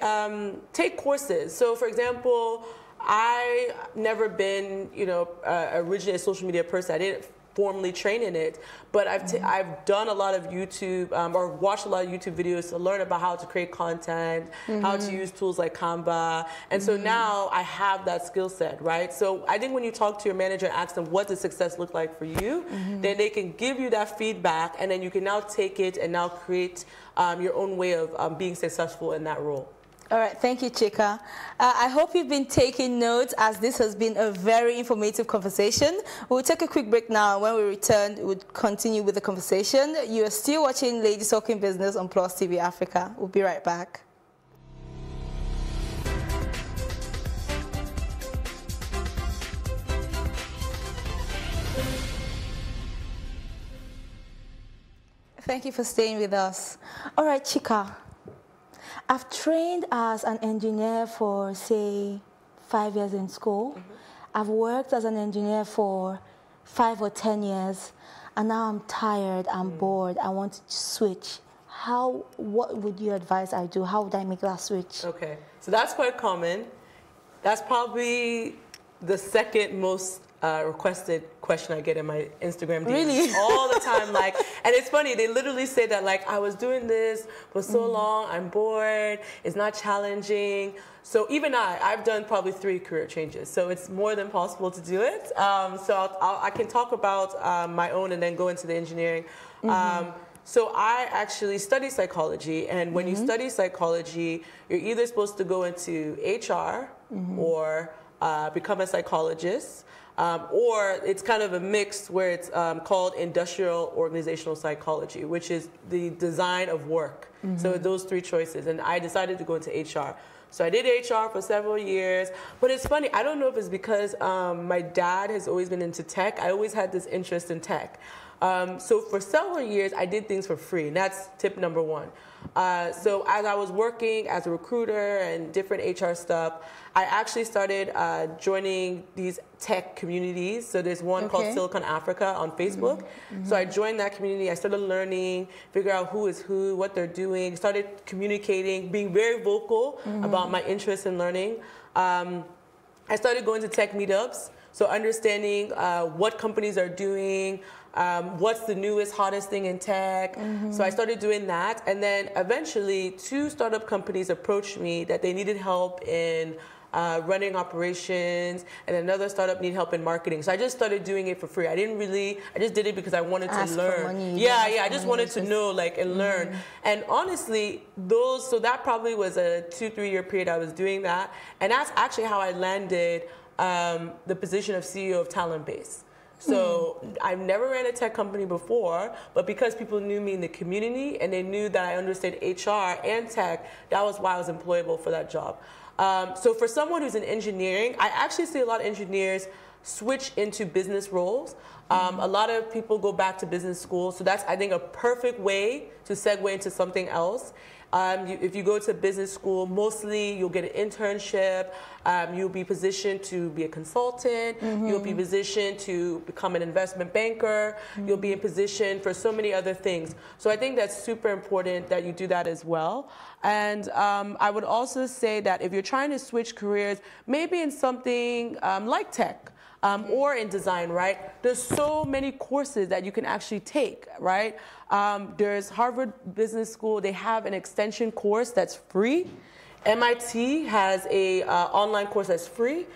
take courses. So for example, I never been, you know, originally a social media person. I didn't formally train in it, but I've done a lot of YouTube or watched a lot of YouTube videos to learn about how to create content, how to use tools like Canva, and so now I have that skill set, right? So I think when you talk to your manager and ask them what does success look like for you, then they can give you that feedback, and then you can now take it and now create your own way of being successful in that role. All right, thank you, Chika. I hope you've been taking notes, as this has been a very informative conversation. We'll take a quick break now. When we return, we'll continue with the conversation. You are still watching Ladies Talking Business on Plus TV Africa. We'll be right back. Thank you for staying with us. All right, Chika. I've trained as an engineer for, say, 5 years in school. I've worked as an engineer for 5 or 10 years, and now I'm tired, I'm bored, I want to switch. What would you advise I do? How would I make that switch? Okay, so that's quite common. That's probably the second most requested question I get in my Instagram DMs. Really? All the time, like, and it's funny, they literally say that, like, I was doing this for so long, I'm bored, it's not challenging. So even I've done probably 3 career changes, so it's more than possible to do it. So I can talk about my own and then go into the engineering. So I actually study psychology, and when you study psychology, you're either supposed to go into HR or become a psychologist. Or it's kind of a mix where it's called industrial organizational psychology, which is the design of work. So those 3 choices, and I decided to go into HR. So I did HR for several years, but it's funny, I don't know if it's because my dad has always been into tech. I always had this interest in tech. So for several years, I did things for free, and that's tip number 1. So as I was working as a recruiter and different HR stuff, I actually started joining these tech communities. So there's one called Silicon Africa on Facebook. So I joined that community. I started learning, figure out who is who, what they're doing, started communicating, being very vocal about my interest in learning. I started going to tech meetups, so understanding what companies are doing, what's the newest, hottest thing in tech. So I started doing that, and then eventually 2 startup companies approached me that they needed help in running operations, and another startup needed help in marketing. So I just started doing it for free. I just did it because I wanted to learn. I just wanted to know, like, and learn. And honestly, so that probably was a 2-3 year period I was doing that, and that's actually how I landed the position of CEO of TalentBase. So I've never ran a tech company before, but because people knew me in the community and they knew that I understood HR and tech, that was why I was employable for that job. So for someone who's in engineering, I actually see a lot of engineers switch into business roles. A lot of people go back to business school, so that's, I think, a perfect way to segue into something else. If you go to business school, mostly you'll get an internship, you'll be positioned to be a consultant, you'll be positioned to become an investment banker, you'll be in position for so many other things. So I think that's super important that you do that as well. And I would also say that if you're trying to switch careers, maybe in something like tech, or in design, right? There's so many courses that you can actually take, right? There's Harvard Business School. They have an extension course that's free. MIT has a online course that's free.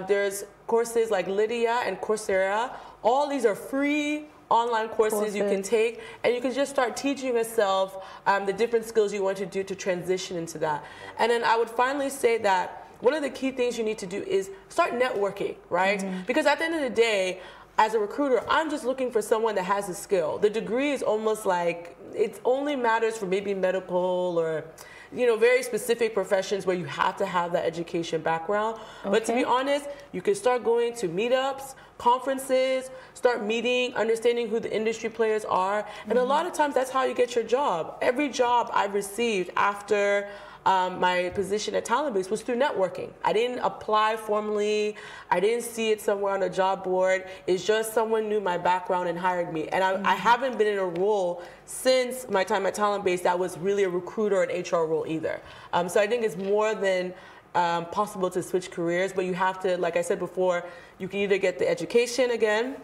There's courses like Lydia and Coursera. All these are free online courses you can take, and you can just start teaching yourself the different skills you want to do to transition into that. And then I would finally say that one of the key things you need to do is start networking, right? Because at the end of the day, as a recruiter, I'm just looking for someone that has a skill. The degree is almost like, it only matters for maybe medical or, you know, very specific professions where you have to have that education background. But to be honest, you can start going to meetups, conferences, start meeting, understanding who the industry players are. And a lot of times that's how you get your job. Every job I've received after my position at Talentbase was through networking. I didn't apply formally. I didn't see it somewhere on a job board. It's just someone knew my background and hired me. And I haven't been in a role since my time at Talentbase that was really a recruiter or an HR role either. So I think it's more than possible to switch careers, but you have to, like I said before, you can either get the education again,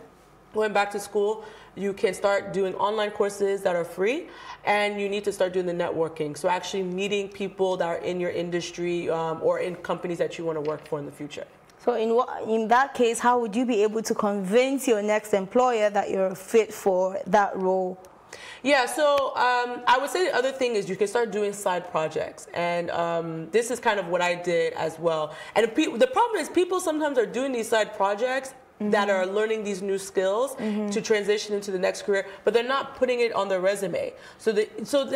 going back to school, you can start doing online courses that are free, and you need to start doing the networking. So actually meeting people that are in your industry or in companies that you want to work for in the future. So in that case, how would you be able to convince your next employer that you're fit for that role? Yeah, so I would say the other thing is you can start doing side projects. And this is kind of what I did as well. And the problem is people sometimes are doing these side projects that are learning these new skills to transition into the next career, but they're not putting it on their resume. So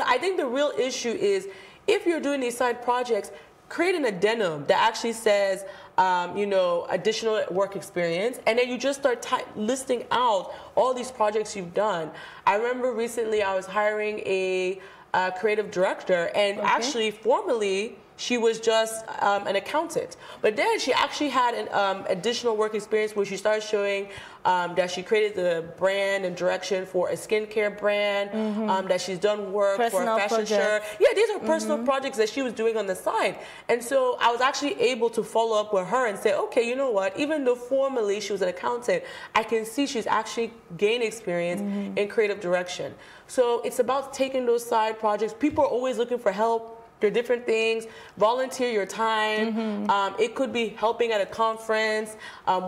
I think the real issue is if you're doing these side projects, create an addendum that actually says, you know, additional work experience, and then you just start listing out all these projects you've done. I remember recently I was hiring a creative director, and actually formally she was just an accountant. But then she actually had an additional work experience where she started showing that she created the brand and direction for a skincare brand, that she's done work for a fashion show. Yeah, these are personal projects that she was doing on the side. And so I was actually able to follow up with her and say, okay, you know what, even though formally she was an accountant, I can see she's actually gained experience in creative direction. So it's about taking those side projects. People are always looking for help. There are different things. Volunteer your time. It could be helping at a conference,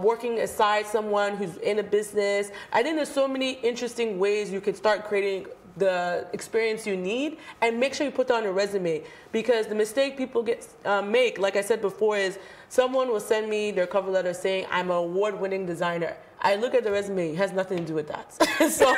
working aside someone who's in a business. I think there's so many interesting ways you can start creating the experience you need, and make sure you put that on your resume, because the mistake people make, like I said before, is someone will send me their cover letter saying I'm an award-winning designer. I look at the resume, it has nothing to do with that. So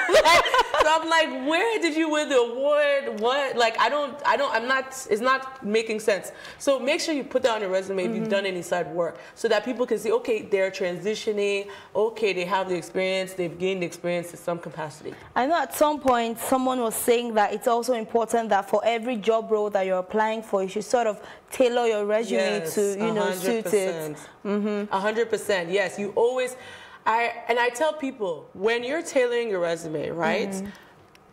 I'm like, where did you win the award? What? Like, it's not making sense. So make sure you put that on your resume if you've done any side work, so that people can see, okay, they're transitioning, okay, they have the experience, they've gained the experience in some capacity. I know at some point someone was saying that it's also important that for every job role that you're applying for, you should sort of tailor your resume to, you know, suit it. 100%, yes. You always... I tell people, when you're tailoring your resume, right,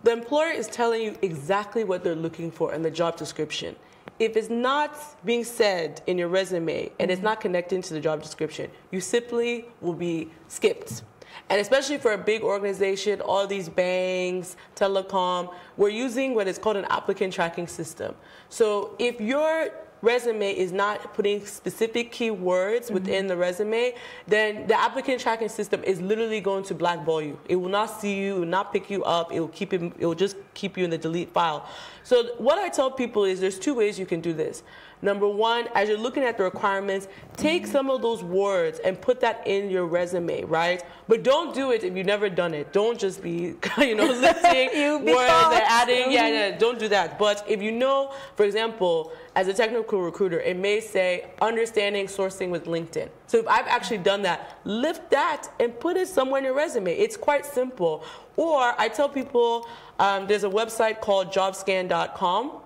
the employer is telling you exactly what they're looking for in the job description. If it's not being said in your resume and it's not connecting to the job description, you simply will be skipped. And especially for a big organization, all these banks, telecom, we're using what is called an applicant tracking system. So if your resume is not putting specific keywords within the resume, then the applicant tracking system is literally going to blackball you. It will not see you, it will not pick you up, it will just keep you in the delete file. So what I tell people is there's two ways you can do this. Number one, as you're looking at the requirements, take some of those words and put that in your resume, right? But don't do it if you've never done it. Don't just be, you know, listing words and adding. Yeah, don't do that. But if you know, for example, as a technical recruiter, it may say understanding sourcing with LinkedIn. So if I've actually done that, lift that and put it somewhere in your resume. It's quite simple. Or I tell people there's a website called jobscan.com.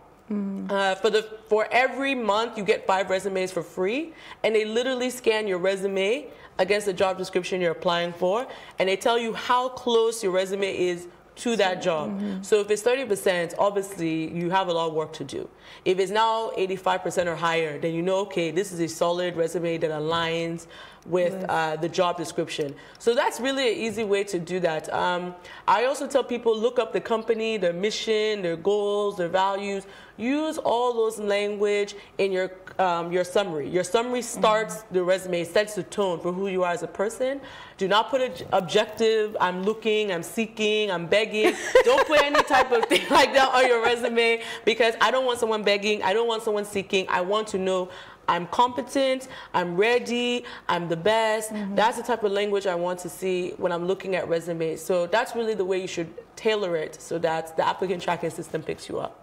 For every month, you get 5 resumes for free, and they literally scan your resume against the job description you're applying for, and they tell you how close your resume is to that job. So if it's 30%, obviously you have a lot of work to do. If it's now 85% or higher, then you know, okay, this is a solid resume that aligns with the job description. So that's really an easy way to do that. I also tell people, look up the company, their mission, their goals, their values. Use all those language in your summary. Your summary starts the resume, sets the tone for who you are as a person. Do not put an objective, I'm looking, I'm seeking, I'm begging. Don't put any type of thing like that on your resume, because I don't want someone begging, I don't want someone seeking. I want to know I'm competent, I'm ready, I'm the best. That's the type of language I want to see when I'm looking at resumes. So that's really the way you should tailor it, so that the applicant tracking system picks you up.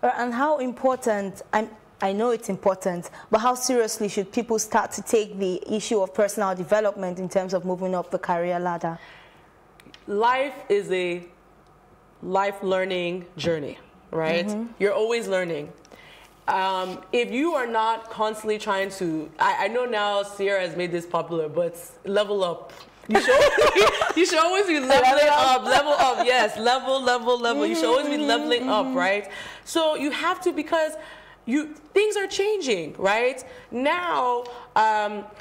And how important, I know it's important, but how seriously should people start to take the issue of personal development in terms of moving up the career ladder? Life is a life learning journey, right? You're always learning. if you are not constantly trying to, I know now Sierra has made this popular, but level up. You should always be leveling up, level up, yes, level. You should always be leveling up, right? So you have to, because things are changing, right? Now,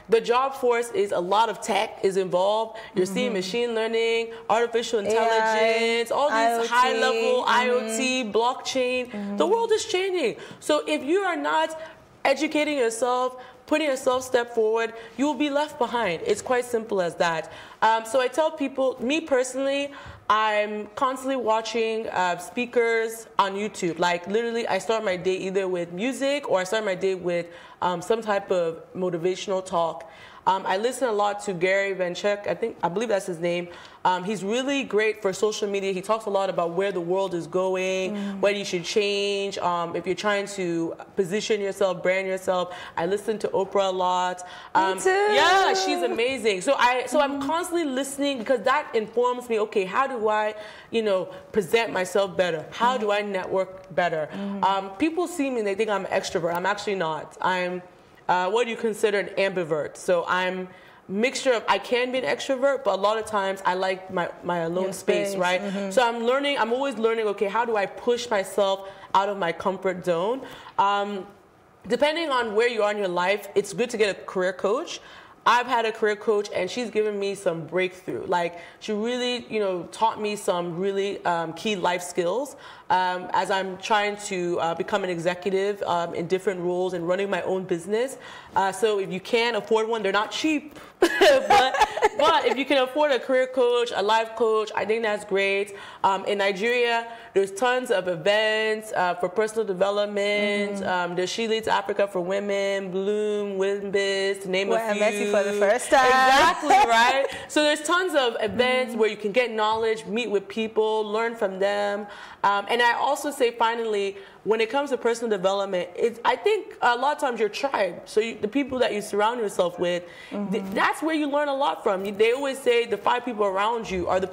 the job force is a lot of tech is involved. You're seeing machine learning, artificial intelligence, all these high-level IoT, blockchain. The world is changing. So if you are not educating yourself, putting yourself step forward, you will be left behind. It's quite simple as that. So I tell people, me personally, I'm constantly watching speakers on YouTube. Like literally, I start my day either with music or I start my day with some type of motivational talk. I listen a lot to Gary Vaynerchuk. I believe that's his name. He's really great for social media. He talks a lot about where the world is going, what you should change. If you're trying to position yourself, brand yourself. I listen to Oprah a lot. Me too. Yeah, she's amazing. So I'm constantly listening because that informs me. Okay, how do I, present myself better? How do I network better? People see me and they think I'm an extrovert. I'm actually not. I'm what do you consider an ambivert? So I'm mixture of, I can be an extrovert, but a lot of times I like my alone space, right? So I'm always learning, okay, how do I push myself out of my comfort zone? Depending on where you are in your life, it's good to get a career coach. I've had a career coach and she's given me some breakthrough. Like she really, taught me some really key life skills as I'm trying to become an executive in different roles and running my own business. So if you can afford one, they're not cheap. but if you can afford a career coach, a life coach, I think that's great. In Nigeria, there's tons of events for personal development. There's She Leads Africa for Women, Bloom, Wimbis, to name a few. I met you for the first time. Exactly, right? So there's tons of events where you can get knowledge, meet with people, learn from them. And I also say, finally, when it comes to personal development, I think a lot of times your tribe, so the people that you surround yourself with, that's where you learn a lot from. They always say the 5 people around you are the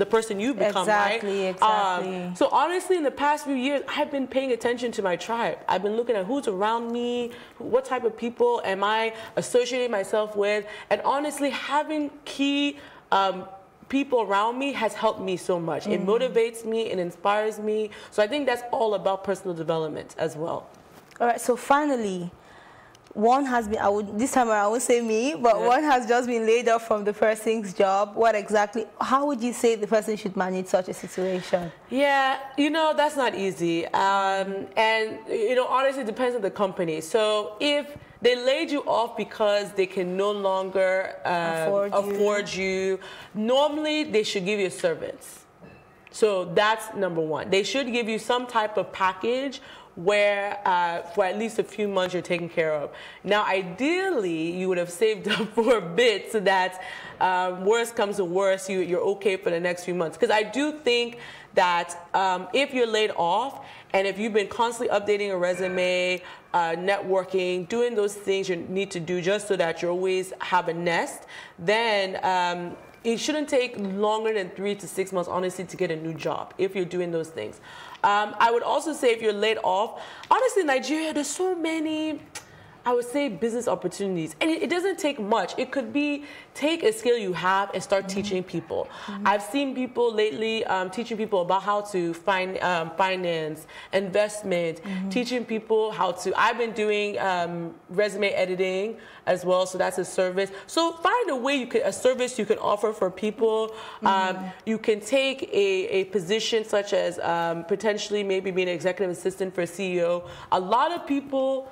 person you become, right? Exactly. So honestly, in the past few years, I've been paying attention to my tribe. I've been looking at who's around me, what type of people am I associating myself with, and honestly, having key people around me has helped me so much. It motivates me, it inspires me. So I think that's all about personal development as well. All right, so finally, one has been, this time around I won't say me, but one has just been laid off from the person's job. How would you say the person should manage such a situation? Yeah, that's not easy. And, honestly, it depends on the company. So if they laid you off because they can no longer afford you. Normally, they should give you a severance. So that's number one. They should give you some type of package where for at least a few months you're taken care of. Now, ideally, you would have saved up for a bit so that worst comes to worst, you're okay for the next few months. Because I do think that if you're laid off, and if you've been constantly updating a resume, networking, doing those things you need to do just so that you always have a nest, then it shouldn't take longer than 3 to 6 months, honestly, to get a new job if you're doing those things. I would also say if you're laid off, honestly, in Nigeria, there's so many, I would say, business opportunities. And it doesn't take much. It could be take a skill you have and start teaching people. I've seen people lately teaching people about how to finance, investment, teaching people how to, I've been doing resume editing as well, so that's a service. So find a way a service you can offer for people. You can take a position such as potentially maybe being an executive assistant for a CEO. A lot of people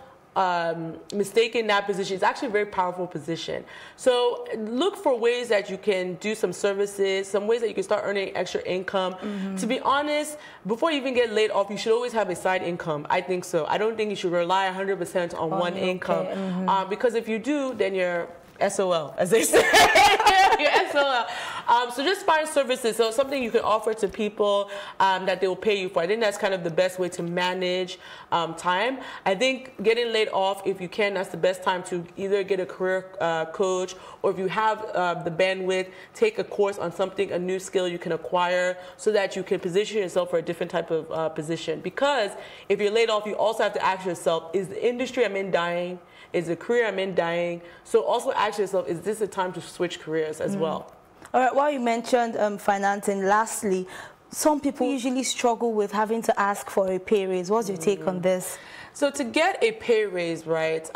mistaken that position. It's actually a very powerful position. So look for ways that you can do some services, some ways that you can start earning extra income. To be honest, before you even get laid off, you should always have a side income. I think so. I don't think you should rely 100% on one income. Because if you do, then you're SOL, as they say. You're SOL. So just find services, so something you can offer to people that they will pay you for. I think that's kind of the best way to manage time. I think getting laid off, if you can, that's the best time to either get a career coach, or if you have the bandwidth, take a course on something, a new skill you can acquire, so that you can position yourself for a different type of position. Because if you're laid off, you also have to ask yourself, is the industry I'm in dying? Is the career I'm in dying? So also ask yourself, is this a time to switch careers as well? All right, while you mentioned financing, lastly, some people usually struggle with having to ask for a pay raise. What's your take on this? So to get a pay raise, right,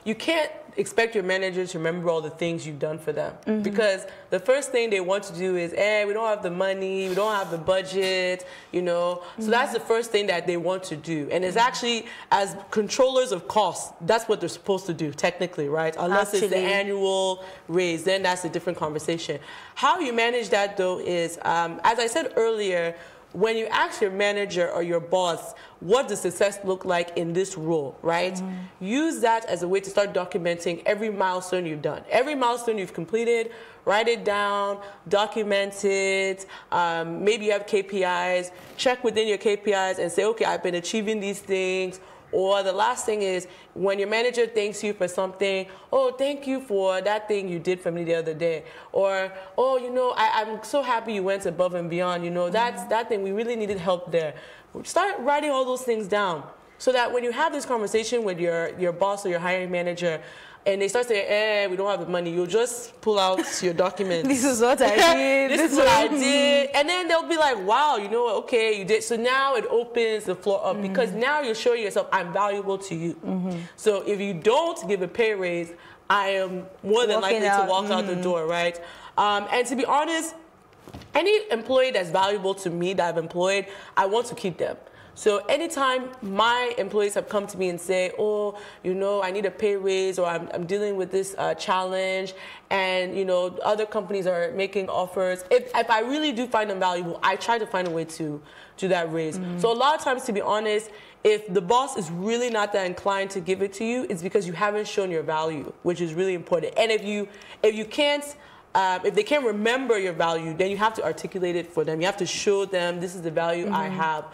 you can't expect your manager to remember all the things you've done for them. Because the first thing they want to do is, we don't have the money, we don't have the budget, you know. So that's the first thing that they want to do. And it's actually, as controllers of costs, that's what they're supposed to do, technically, right? Unless it's the annual raise, then that's a different conversation. How you manage that, though, is, as I said earlier, when you ask your manager or your boss, what does success look like in this role, right? Use that as a way to start documenting every milestone you've done. Every milestone you've completed, write it down, document it. Maybe you have KPIs. Check within your KPIs and say, okay, I've been achieving these things. Or the last thing is, when your manager thanks you for something, oh, thank you for that thing you did for me the other day. Or, oh, you know, I'm so happy you went above and beyond. You know, that's that thing, we really needed help there. Start writing all those things down so that when you have this conversation with your boss or your hiring manager, and they start saying, we don't have the money, you'll just pull out your documents. This is what I did. This is what I did. And then they'll be like, wow, you know, okay, you did. So now it opens the floor up because now you're showing yourself, I'm valuable to you. So if you don't give a pay raise, I am more than likely to walk out the door, right? And to be honest, any employee that's valuable to me that I've employed, I want to keep them. So anytime my employees have come to me and say, oh, you know, I need a pay raise, or I'm dealing with this challenge, and, you know, other companies are making offers, if I really do find them valuable, I try to find a way to do that raise. So a lot of times, to be honest, if the boss is really not that inclined to give it to you, it's because you haven't shown your value, which is really important. And if you can't, if they can't remember your value, then you have to articulate it for them. You have to show them, this is the value I have.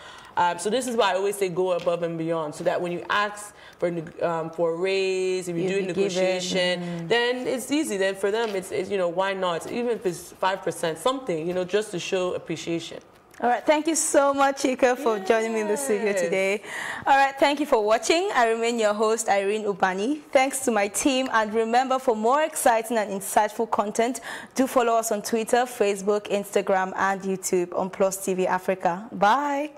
So this is why I always say go above and beyond, so that when you ask for a raise, if you do a negotiation, then it's easy. Then for them, it's you know, why not? Even if it's 5%, something, you know, just to show appreciation. All right, thank you so much, Chika, for joining me in the studio today. All right, thank you for watching. I remain your host, Irene Ubani. Thanks to my team, and remember, for more exciting and insightful content, do follow us on Twitter, Facebook, Instagram, and YouTube on Plus TV Africa. Bye.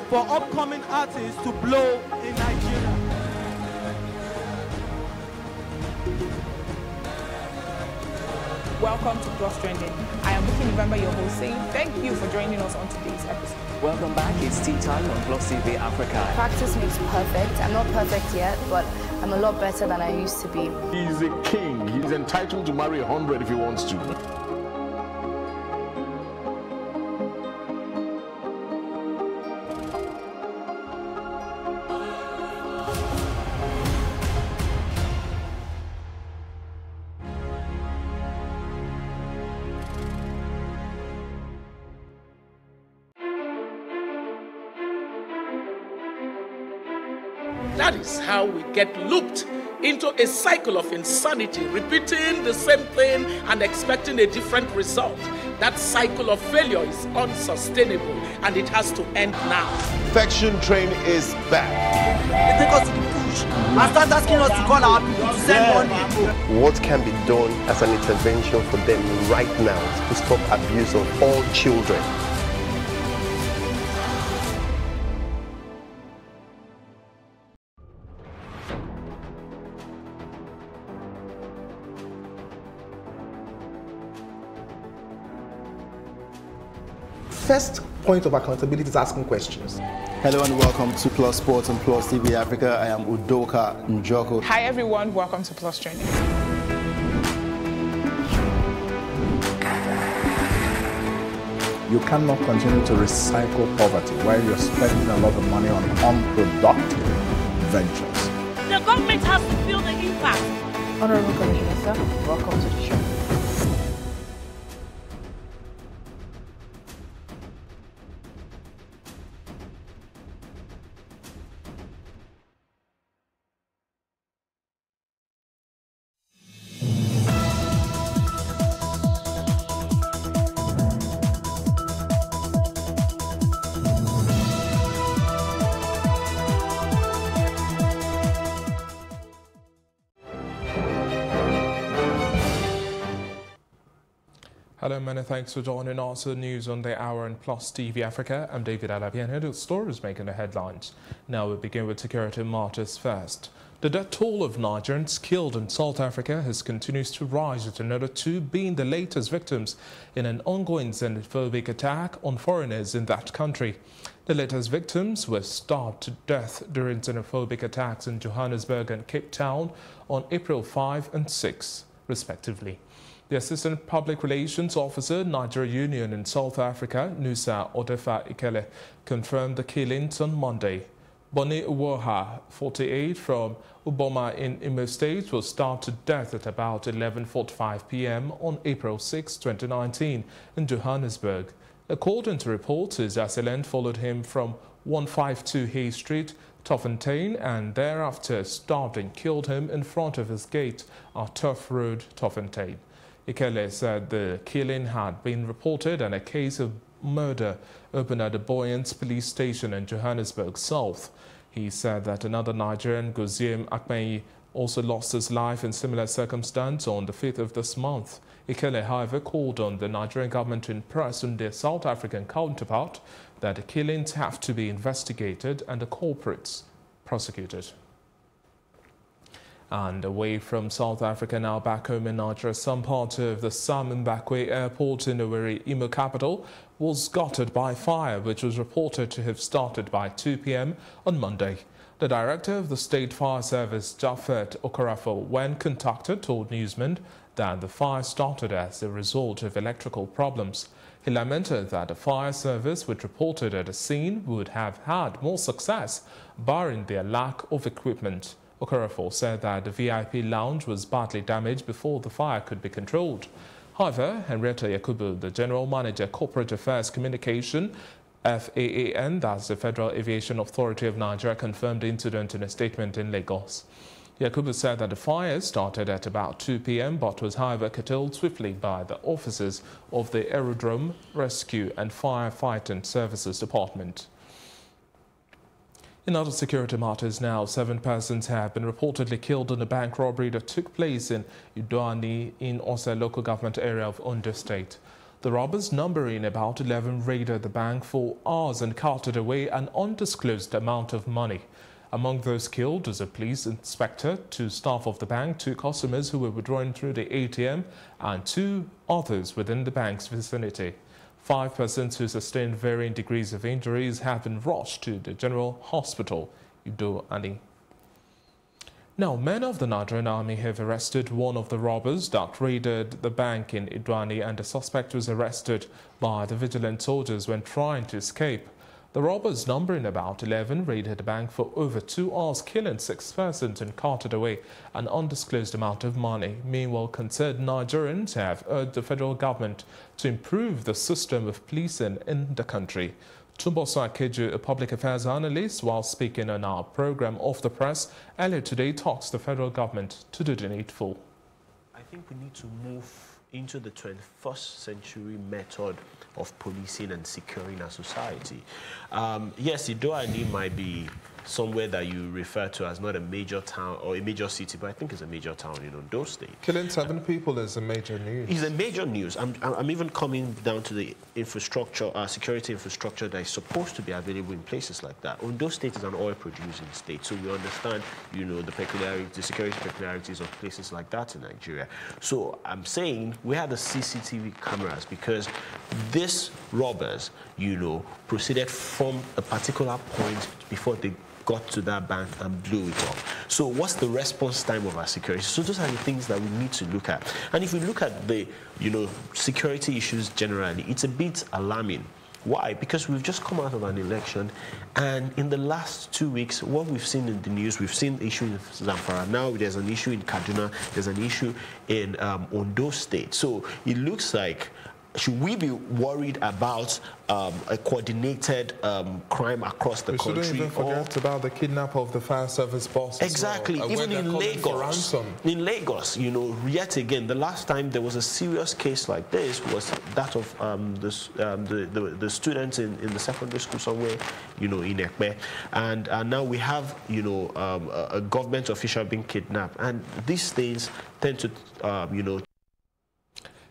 For upcoming artists to blow in Nigeria. Welcome to Plus Trending. I am Buki November, your host, saying thank you for joining us on today's episode. Welcome back. It's tea time on Plus TV Africa. Practice makes perfect. I'm not perfect yet, but I'm a lot better than I used to be. He's a king. He's entitled to marry 100 if he wants to. That is how we get looped into a cycle of insanity, repeating the same thing and expecting a different result. That cycle of failure is unsustainable, and it has to end now. Perfection Train is back. They take us to the bush and start asking us to call our people to send money. What can be done as an intervention for them right now to stop abuse of all children? first point of accountability is asking questions. Hello and welcome to Plus Sports and Plus TV Africa. I am Udoka Njoko. Hi everyone, welcome to Plus Training. You cannot continue to recycle poverty while you're spending a lot of money on unproductive ventures. The government has to feel the impact. Honorable Commissioner, sir, welcome to the show. Hello, many thanks for joining us on News on the Hour and Plus TV Africa. I'm David Alabian, the stories making the headlines. Now we begin with security matters first. The death toll of Nigerians killed in South Africa has continued to rise, with another 2 being the latest victims in an ongoing xenophobic attack on foreigners in that country. The latest victims were starved to death during xenophobic attacks in Johannesburg and Cape Town on April 5 and 6, respectively. The Assistant Public Relations Officer, Nigeria Union in South Africa, Nusa Odefa Ikele, confirmed the killings on Monday. Boni Uwoha, 48, from Uboma in Imo State, was starved to death at about 11:45 p.m. on April 6, 2019, in Johannesburg. According to reports, his assailant followed him from 152 Hay Street, Toffontein, and thereafter starved and killed him in front of his gate at Turf Road, Toffontein. Ikele said the killing had been reported and a case of murder opened at the Boyens police station in Johannesburg South. He said that another Nigerian, Goziem Akmeyi, also lost his life in similar circumstance on the 5th of this month. Ikele, however, called on the Nigerian government to impress on their South African counterpart that the killings have to be investigated and the culprits prosecuted. And away from South Africa, now back home in Nigeria, some part of the Sam Mbakwe Airport in Owerri, Imo capital, was gutted by fire, which was reported to have started by 2 p.m. on Monday. The director of the State Fire Service, Japhet Okorafo, when contacted, told newsmen that the fire started as a result of electrical problems. He lamented that the fire service, which reported at the scene, would have had more success, barring their lack of equipment. Okorafo said that the VIP lounge was badly damaged before the fire could be controlled. However, Henrietta Yakubu, the General Manager, Corporate Affairs Communication, FAAN, that's the Federal Aviation Authority of Nigeria, confirmed the incident in a statement in Lagos. Yakubu said that the fire started at about 2 p.m. but was, however, curtailed swiftly by the officers of the Aerodrome Rescue and Firefighting Services Department. In other security matters now, 7 persons have been reportedly killed in a bank robbery that took place in Udoani in Osa local government area of Ondo State. The robbers, numbering about 11, raided the bank for hours and carted away an undisclosed amount of money. Among those killed was a police inspector, 2 staff of the bank, 2 customers who were withdrawing through the ATM, and 2 others within the bank's vicinity. 5 persons who sustained varying degrees of injuries have been rushed to the General Hospital, Udoani. Now, men of the Nigerian Army have arrested one of the robbers that raided the bank in Udoani, and the suspect was arrested by the vigilant soldiers when trying to escape. The robbers, numbering about 11, raided the bank for over 2 hours, killing 6 persons and carted away an undisclosed amount of money. Meanwhile, concerned Nigerians have urged the federal government to improve the system of policing in the country. Tumboso Akeju, a public affairs analyst, while speaking on our program Off the Press earlier today, talks the federal government to do the needful. I think we need to move into the 21st century method of policing and securing our society. Yes, Udoani might be somewhere that you refer to as not a major town or a major city, but I think it's a major town in Ondo State. Killing 7 people is a major news. It's a major news. I'm even coming down to the infrastructure, security infrastructure that is supposed to be available in places like that. Ondo State is an oil-producing state, so we understand, you know, the security peculiarities of places like that in Nigeria. So I'm saying we had the CCTV cameras because these robbers, you know, proceeded from a particular point before they got to that bank and blew it up. So what's the response time of our security? So those are the things that we need to look at. And if we look at the, you know, security issues generally, it's a bit alarming. Why? Because we've just come out of an election, and in the last 2 weeks, what we've seen in the news, we've seen the issue in Zamfara. Now there's an issue in Kaduna, there's an issue in Ondo State. So it looks like, should we be worried about a coordinated crime across the country? We shouldn't even forget about the kidnap of the fire service boss. Exactly, well, even in Lagos. In Lagos, you know, yet again, the last time there was a serious case like this was that of the students in the secondary school somewhere, you know, in Ekpe. And now we have, you know, a government official being kidnapped. And these things tend to, you know,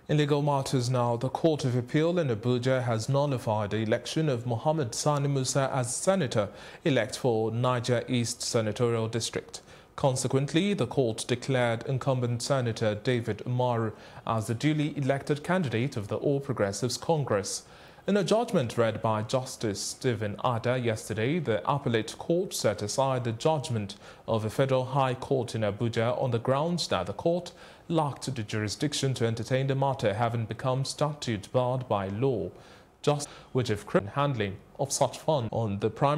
in legal matters now, the Court of Appeal in Abuja has nullified the election of Mohammed Sani Musa as Senator-elect for Niger East Senatorial District. Consequently, the court declared incumbent Senator David Umaru as the duly elected candidate of the All Progressives Congress. In a judgment read by Justice Stephen Ada yesterday, the appellate court set aside the judgment of a federal high court in Abuja on the grounds that the court lacked the jurisdiction to entertain the matter, having become statute barred by law, just which if handling of such funds on the primary